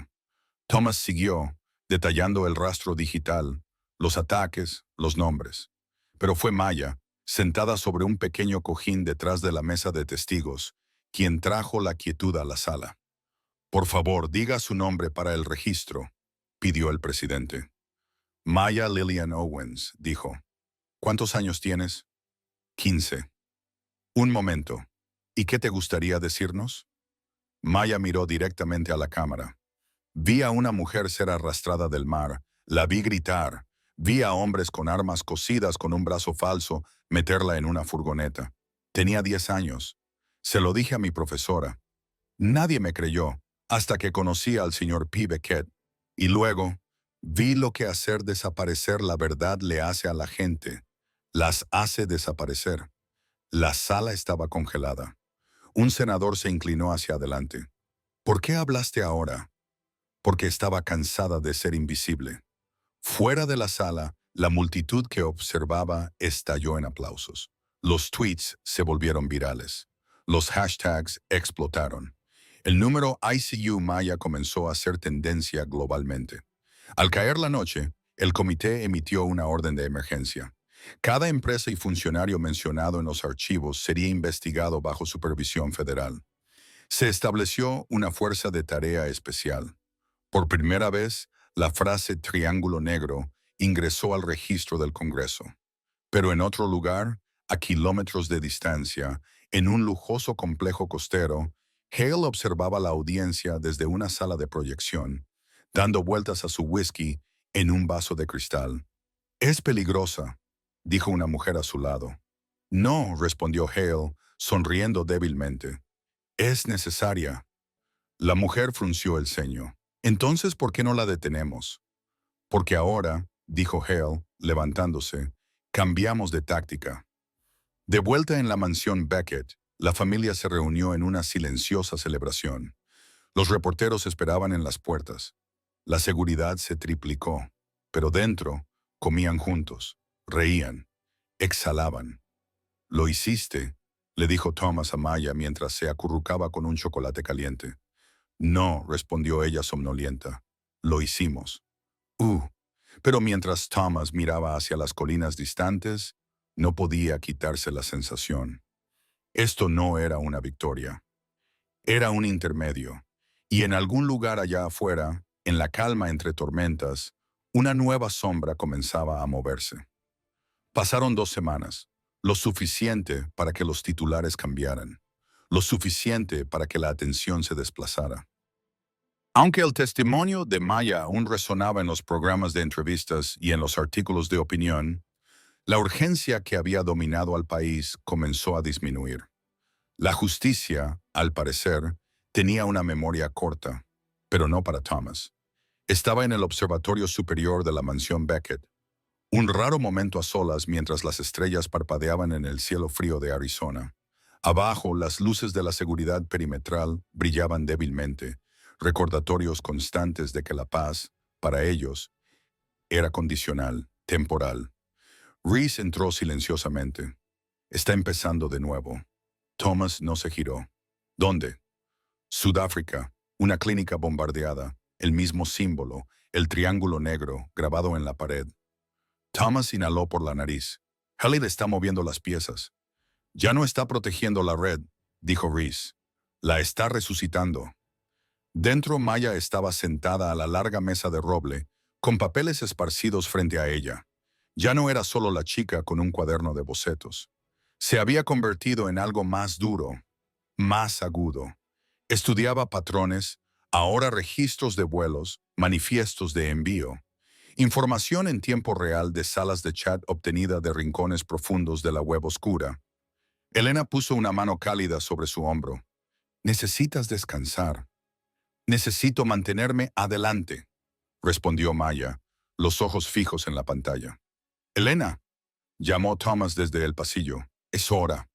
Thomas siguió, detallando el rastro digital, los ataques, los nombres. Pero fue Maya, sentada sobre un pequeño cojín detrás de la mesa de testigos, quien trajo la quietud a la sala. Por favor, diga su nombre para el registro, pidió el presidente. Maya Lillian Owens, dijo. ¿Cuántos años tienes? 15. Un momento. ¿Y qué te gustaría decirnos? Maya miró directamente a la cámara. Vi a una mujer ser arrastrada del mar, la vi gritar, vi a hombres con armas cosidas con un brazo falso meterla en una furgoneta. Tenía 10 años. Se lo dije a mi profesora. Nadie me creyó, hasta que conocí al señor P. Beckett. Y luego, vi lo que hacer desaparecer la verdad le hace a la gente. Las hace desaparecer. La sala estaba congelada. Un senador se inclinó hacia adelante. ¿Por qué hablaste ahora? Porque estaba cansada de ser invisible. Fuera de la sala, la multitud que observaba estalló en aplausos. Los tweets se volvieron virales. Los hashtags explotaron. El número ICU Maya comenzó a hacer tendencia globalmente. Al caer la noche, el comité emitió una orden de emergencia. Cada empresa y funcionario mencionado en los archivos sería investigado bajo supervisión federal. Se estableció una fuerza de tarea especial. Por primera vez, la frase Triángulo Negro ingresó al registro del Congreso. Pero en otro lugar, a kilómetros de distancia, en un lujoso complejo costero, Hale observaba la audiencia desde una sala de proyección, dando vueltas a su whisky en un vaso de cristal. «Es peligrosa», dijo una mujer a su lado. «No», respondió Hale, sonriendo débilmente. «Es necesaria». La mujer frunció el ceño. «Entonces, ¿por qué no la detenemos?» «Porque ahora», dijo Hale, levantándose, «cambiamos de táctica». De vuelta en la mansión Beckett, la familia se reunió en una silenciosa celebración. Los reporteros esperaban en las puertas. La seguridad se triplicó, pero dentro comían juntos, reían, exhalaban. «Lo hiciste», le dijo Thomas a Maya mientras se acurrucaba con un chocolate caliente. «No», respondió ella somnolienta. «Lo hicimos». Pero mientras Thomas miraba hacia las colinas distantes, no podía quitarse la sensación. Esto no era una victoria. Era un intermedio. Y en algún lugar allá afuera, en la calma entre tormentas, una nueva sombra comenzaba a moverse. Pasaron 2 semanas, lo suficiente para que los titulares cambiaran, lo suficiente para que la atención se desplazara. Aunque el testimonio de Maya aún resonaba en los programas de entrevistas y en los artículos de opinión, la urgencia que había dominado al país comenzó a disminuir. La justicia, al parecer, tenía una memoria corta, pero no para Thomas. Estaba en el observatorio superior de la mansión Beckett, un raro momento a solas mientras las estrellas parpadeaban en el cielo frío de Arizona. Abajo, las luces de la seguridad perimetral brillaban débilmente, recordatorios constantes de que la paz, para ellos, era condicional, temporal. Reese entró silenciosamente. «Está empezando de nuevo». Thomas no se giró. «¿Dónde?» «Sudáfrica, una clínica bombardeada, el mismo símbolo, el triángulo negro, grabado en la pared». Thomas inhaló por la nariz. «Halid está moviendo las piezas». «Ya no está protegiendo la red», dijo Reese. «La está resucitando». Dentro, Maya estaba sentada a la larga mesa de roble, con papeles esparcidos frente a ella. Ya no era solo la chica con un cuaderno de bocetos. Se había convertido en algo más duro, más agudo. Estudiaba patrones, ahora registros de vuelos, manifiestos de envío, información en tiempo real de salas de chat obtenida de rincones profundos de la web oscura. Elena puso una mano cálida sobre su hombro. Necesitas descansar. Necesito mantenerme adelante, respondió Maya, los ojos fijos en la pantalla. Elena, llamó Thomas desde el pasillo. Es hora.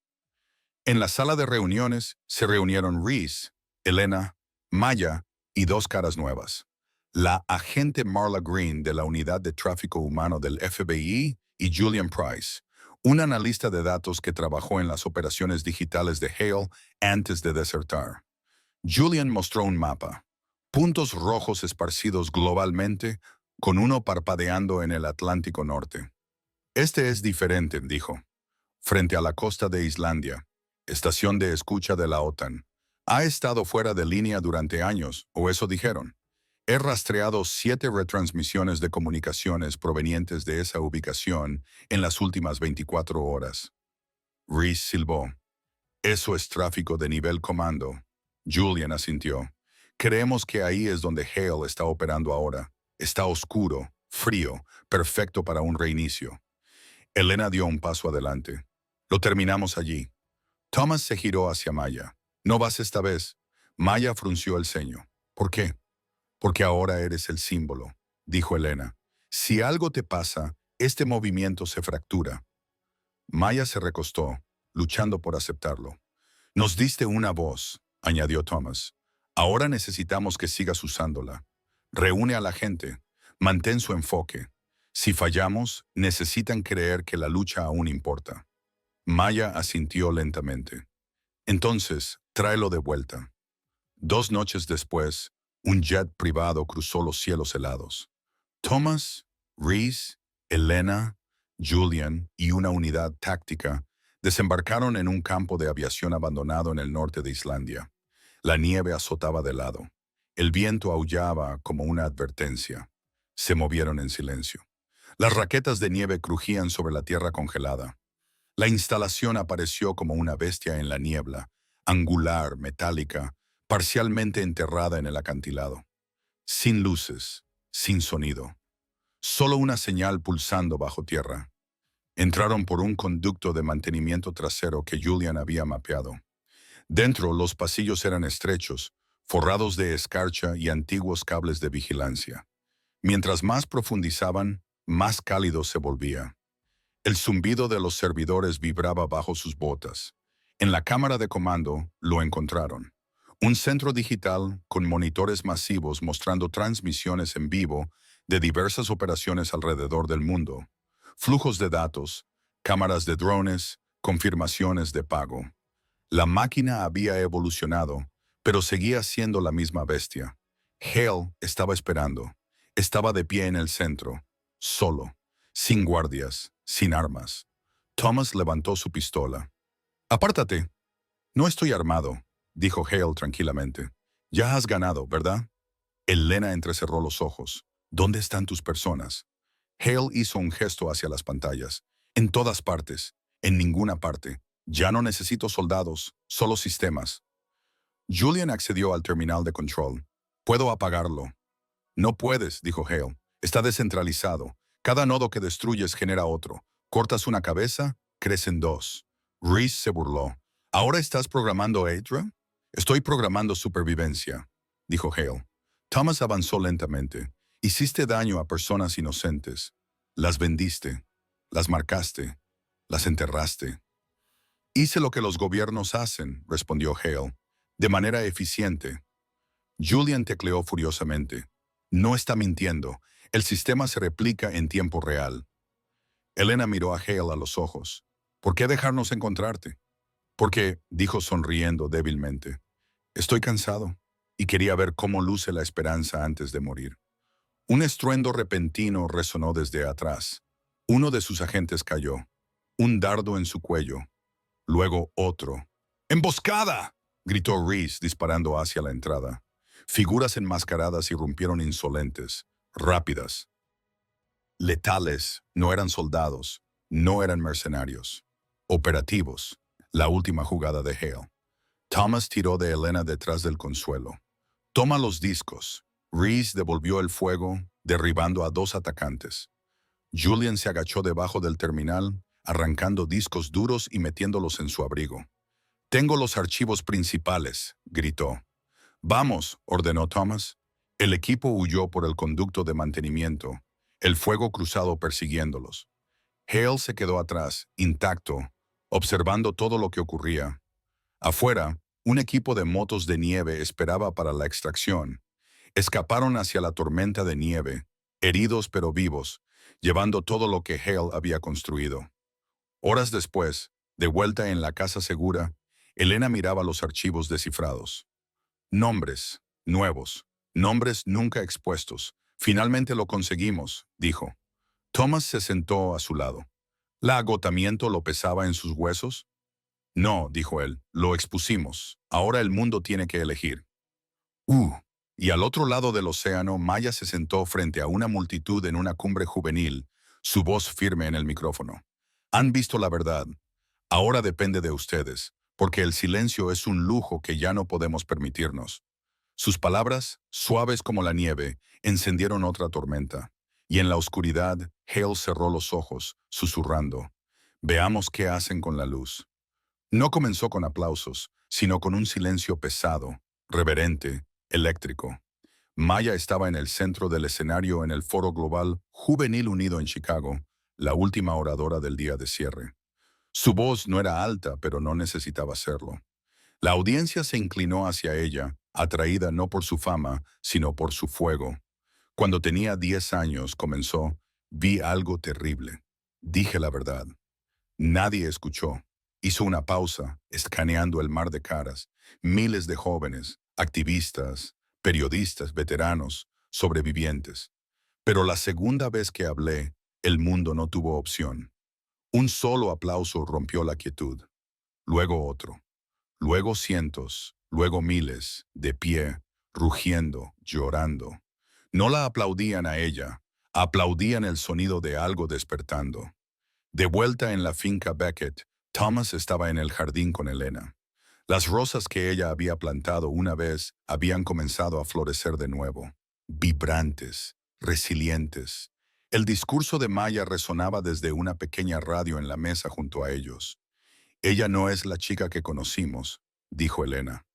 En la sala de reuniones se reunieron Reese, Elena, Maya y dos caras nuevas. La agente Marla Green de la Unidad de Tráfico Humano del FBI y Julian Price, un analista de datos que trabajó en las operaciones digitales de Hale antes de desertar. Julian mostró un mapa, puntos rojos esparcidos globalmente, con uno parpadeando en el Atlántico Norte. Este es diferente, dijo. Frente a la costa de Islandia, estación de escucha de la OTAN. Ha estado fuera de línea durante años, o eso dijeron. He rastreado 7 retransmisiones de comunicaciones provenientes de esa ubicación en las últimas 24 horas. Reese silbó. Eso es tráfico de nivel comando. Julian asintió. Creemos que ahí es donde Hale está operando ahora. Está oscuro, frío, perfecto para un reinicio. Elena dio un paso adelante. Lo terminamos allí. Thomas se giró hacia Maya. ¿No vas esta vez? Maya frunció el ceño. ¿Por qué? Porque ahora eres el símbolo, dijo Elena. Si algo te pasa, este movimiento se fractura. Maya se recostó, luchando por aceptarlo. Nos diste una voz, añadió Thomas. Ahora necesitamos que sigas usándola. Reúne a la gente. Mantén su enfoque. Si fallamos, necesitan creer que la lucha aún importa. Maya asintió lentamente. Entonces, tráelo de vuelta. 2 noches después, un jet privado cruzó los cielos helados. Thomas, Reese, Elena, Julian y una unidad táctica desembarcaron en un campo de aviación abandonado en el norte de Islandia. La nieve azotaba de lado. El viento aullaba como una advertencia. Se movieron en silencio. Las raquetas de nieve crujían sobre la tierra congelada. La instalación apareció como una bestia en la niebla, angular, metálica, parcialmente enterrada en el acantilado. Sin luces, sin sonido. Solo una señal pulsando bajo tierra. Entraron por un conducto de mantenimiento trasero que Julian había mapeado. Dentro, los pasillos eran estrechos, forrados de escarcha y antiguos cables de vigilancia. Mientras más profundizaban, más cálido se volvía. El zumbido de los servidores vibraba bajo sus botas. En la cámara de comando lo encontraron. Un centro digital con monitores masivos mostrando transmisiones en vivo de diversas operaciones alrededor del mundo. Flujos de datos, cámaras de drones, confirmaciones de pago. La máquina había evolucionado, pero seguía siendo la misma bestia. Hale estaba esperando. Estaba de pie en el centro, solo, sin guardias, sin armas. Thomas levantó su pistola. «Apártate. No estoy armado», dijo Hale tranquilamente. «Ya has ganado, ¿verdad?» Elena entrecerró los ojos. «¿Dónde están tus personas?» Hale hizo un gesto hacia las pantallas. «En todas partes. En ninguna parte. Ya no necesito soldados, solo sistemas». Julian accedió al terminal de control. «Puedo apagarlo». «No puedes», dijo Hale. «Está descentralizado. Cada nodo que destruyes genera otro. Cortas una cabeza, crecen 2». Reese se burló. «¿Ahora estás programando Hydra?» «Estoy programando supervivencia», dijo Hale. Thomas avanzó lentamente. «Hiciste daño a personas inocentes. Las vendiste. Las marcaste. Las enterraste». «Hice lo que los gobiernos hacen», respondió Hale, «de manera eficiente». Julian tecleó furiosamente. «No está mintiendo. El sistema se replica en tiempo real». Elena miró a Hale a los ojos. «¿Por qué dejarnos encontrarte?» «Porque», dijo sonriendo débilmente, «estoy cansado y quería ver cómo luce la esperanza antes de morir». Un estruendo repentino resonó desde atrás. Uno de sus agentes cayó. Un dardo en su cuello. Luego otro. «¡Emboscada!», gritó Reese disparando hacia la entrada. Figuras enmascaradas irrumpieron insolentes, rápidas. Letales, no eran soldados, no eran mercenarios. Operativos, la última jugada de Hale. Thomas tiró de Elena detrás del consuelo. Toma los discos. Reese devolvió el fuego, derribando a 2 atacantes. Julian se agachó debajo del terminal, arrancando discos duros y metiéndolos en su abrigo. «Tengo los archivos principales», gritó. «Vamos», ordenó Thomas. El equipo huyó por el conducto de mantenimiento, el fuego cruzado persiguiéndolos. Hale se quedó atrás, intacto, observando todo lo que ocurría. Afuera, un equipo de motos de nieve esperaba para la extracción. Escaparon hacia la tormenta de nieve, heridos pero vivos, llevando todo lo que Hale había construido. Horas después, de vuelta en la casa segura, Elena miraba los archivos descifrados. Nombres, nuevos, nombres nunca expuestos. «Finalmente lo conseguimos», dijo. Thomas se sentó a su lado. ¿El agotamiento lo pesaba en sus huesos? «No», dijo él, «lo expusimos. Ahora el mundo tiene que elegir». Uh, y al otro lado del océano, Maya se sentó frente a una multitud en una cumbre juvenil, su voz firme en el micrófono. «Han visto la verdad. Ahora depende de ustedes, porque el silencio es un lujo que ya no podemos permitirnos». Sus palabras, suaves como la nieve, encendieron otra tormenta. Y en la oscuridad, Hale cerró los ojos, susurrando. «Veamos qué hacen con la luz». No comenzó con aplausos, sino con un silencio pesado, reverente, eléctrico. Maya estaba en el centro del escenario en el Foro Global Juvenil Unido en Chicago, la última oradora del día de cierre. Su voz no era alta, pero no necesitaba serlo. La audiencia se inclinó hacia ella, atraída no por su fama, sino por su fuego. Cuando tenía 10 años, comenzó, «Vi algo terrible. Dije la verdad». Nadie escuchó. Hizo una pausa, escaneando el mar de caras. Miles de jóvenes, activistas, periodistas, veteranos, sobrevivientes. Pero la segunda vez que hablé, el mundo no tuvo opción. Un solo aplauso rompió la quietud. Luego otro. Luego cientos, luego miles, de pie, rugiendo, llorando. No la aplaudían a ella, aplaudían el sonido de algo despertando. De vuelta en la finca Beckett, Thomas estaba en el jardín con Elena. Las rosas que ella había plantado una vez habían comenzado a florecer de nuevo, vibrantes, resilientes. El discurso de Maya resonaba desde una pequeña radio en la mesa junto a ellos. «Ella no es la chica que conocimos», dijo Elena.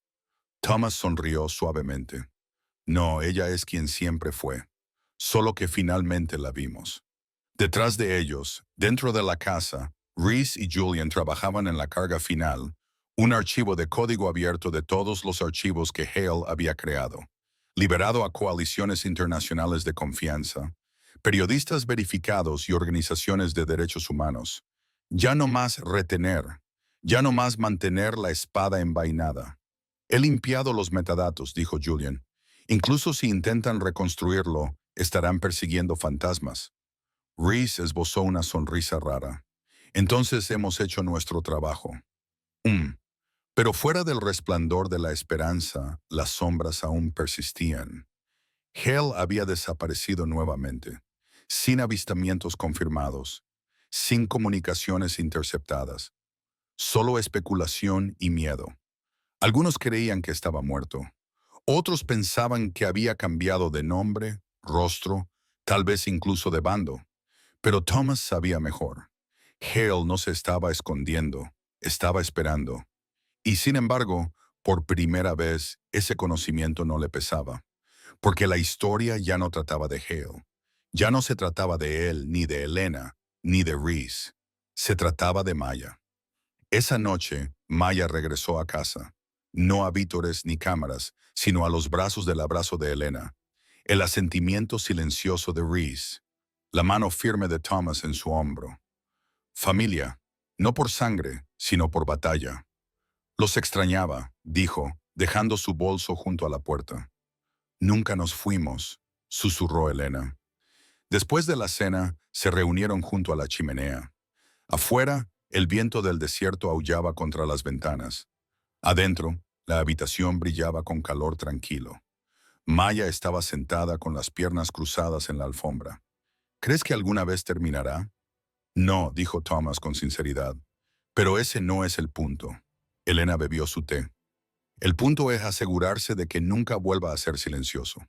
Thomas sonrió suavemente. «No, ella es quien siempre fue, solo que finalmente la vimos». Detrás de ellos, dentro de la casa, Reese y Julian trabajaban en la carga final, un archivo de código abierto de todos los archivos que Hale había creado, liberado a coaliciones internacionales de confianza, periodistas verificados y organizaciones de derechos humanos. Ya no más retener, ya no más mantener la espada envainada. «He limpiado los metadatos», dijo Julian. «Incluso si intentan reconstruirlo, estarán persiguiendo fantasmas». Reese esbozó una sonrisa rara. «Entonces hemos hecho nuestro trabajo». Pero fuera del resplandor de la esperanza, las sombras aún persistían. Hale había desaparecido nuevamente, sin avistamientos confirmados, sin comunicaciones interceptadas, solo especulación y miedo. Algunos creían que estaba muerto. Otros pensaban que había cambiado de nombre, rostro, tal vez incluso de bando. Pero Thomas sabía mejor. Hale no se estaba escondiendo, estaba esperando. Y sin embargo, por primera vez, ese conocimiento no le pesaba. Porque la historia ya no trataba de Hale. Ya no se trataba de él, ni de Elena, ni de Reese. Se trataba de Maya. Esa noche, Maya regresó a casa. No a vítores ni cámaras, sino a los brazos del abrazo de Elena. El asentimiento silencioso de Reese. La mano firme de Thomas en su hombro. Familia, no por sangre, sino por batalla. «Los extrañaba», dijo, dejando su bolso junto a la puerta. «Nunca nos fuimos», susurró Elena. Después de la cena, se reunieron junto a la chimenea. Afuera, el viento del desierto aullaba contra las ventanas. Adentro, la habitación brillaba con calor tranquilo. Maya estaba sentada con las piernas cruzadas en la alfombra. «¿Crees que alguna vez terminará?» «No», dijo Thomas con sinceridad. «Pero ese no es el punto». Elena bebió su té. El punto es asegurarse de que nunca vuelva a ser silencioso.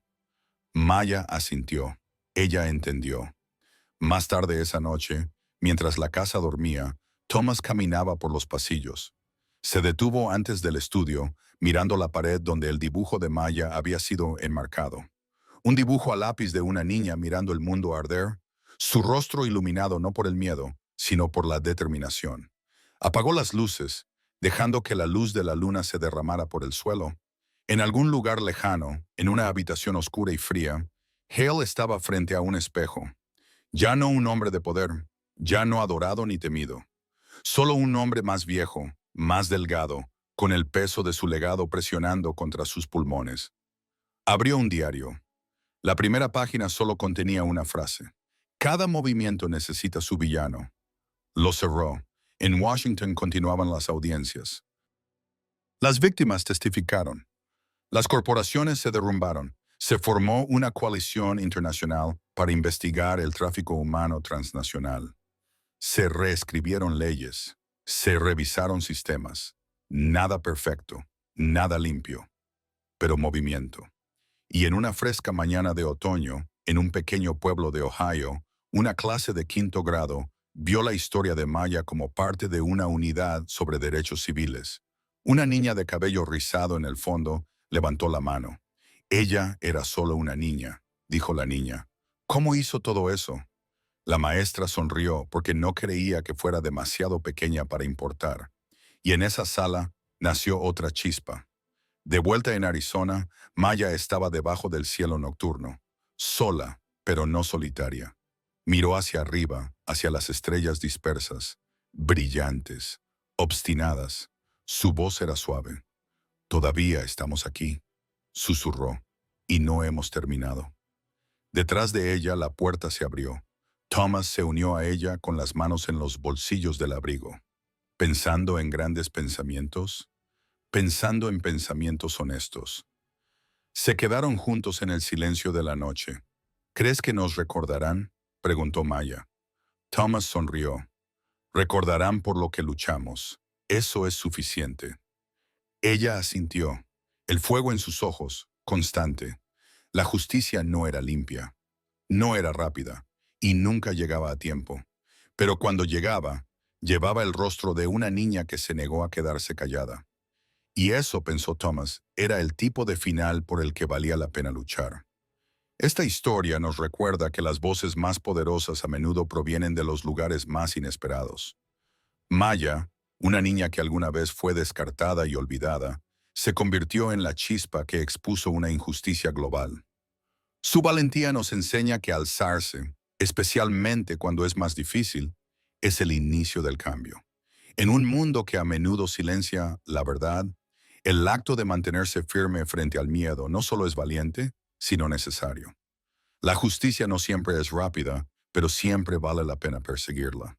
Maya asintió. Ella entendió. Más tarde esa noche, mientras la casa dormía, Thomas caminaba por los pasillos. Se detuvo antes del estudio, mirando la pared donde el dibujo de Maya había sido enmarcado. Un dibujo a lápiz de una niña mirando el mundo arder, su rostro iluminado no por el miedo, sino por la determinación. Apagó las luces, dejando que la luz de la luna se derramara por el suelo. En algún lugar lejano, en una habitación oscura y fría, Hale estaba frente a un espejo. Ya no un hombre de poder, ya no adorado ni temido. Solo un hombre más viejo, más delgado, con el peso de su legado presionando contra sus pulmones. Abrió un diario. La primera página solo contenía una frase. Cada movimiento necesita su villano. Lo cerró. En Washington continuaban las audiencias. Las víctimas testificaron. Las corporaciones se derrumbaron. Se formó una coalición internacional para investigar el tráfico humano transnacional. Se reescribieron leyes. Se revisaron sistemas. Nada perfecto, nada limpio, pero movimiento. Y en una fresca mañana de otoño, en un pequeño pueblo de Ohio, una clase de 5º grado vio la historia de Maya como parte de una unidad sobre derechos civiles. Una niña de cabello rizado en el fondo levantó la mano. Ella era solo una niña, dijo la niña. ¿Cómo hizo todo eso? La maestra sonrió porque no creía que fuera demasiado pequeña para importar. Y en esa sala nació otra chispa. De vuelta en Arizona, Maya estaba debajo del cielo nocturno, sola, pero no solitaria. Miró hacia arriba, hacia las estrellas dispersas, brillantes, obstinadas. Su voz era suave. «Todavía estamos aquí», susurró, «y no hemos terminado». Detrás de ella la puerta se abrió. Thomas se unió a ella con las manos en los bolsillos del abrigo. ¿Pensando en grandes pensamientos? Pensando en pensamientos honestos. Se quedaron juntos en el silencio de la noche. ¿Crees que nos recordarán?, preguntó Maya. Thomas sonrió. Recordarán por lo que luchamos. Eso es suficiente. Ella asintió. El fuego en sus ojos, constante. La justicia no era limpia. No era rápida. Y nunca llegaba a tiempo. Pero cuando llegaba, llevaba el rostro de una niña que se negó a quedarse callada. Y eso, pensó Thomas, era el tipo de final por el que valía la pena luchar. Esta historia nos recuerda que las voces más poderosas a menudo provienen de los lugares más inesperados. Maya, una niña que alguna vez fue descartada y olvidada, se convirtió en la chispa que expuso una injusticia global. Su valentía nos enseña que alzarse, especialmente cuando es más difícil, es el inicio del cambio. En un mundo que a menudo silencia la verdad, el acto de mantenerse firme frente al miedo no solo es valiente, sino necesario. La justicia no siempre es rápida, pero siempre vale la pena perseguirla.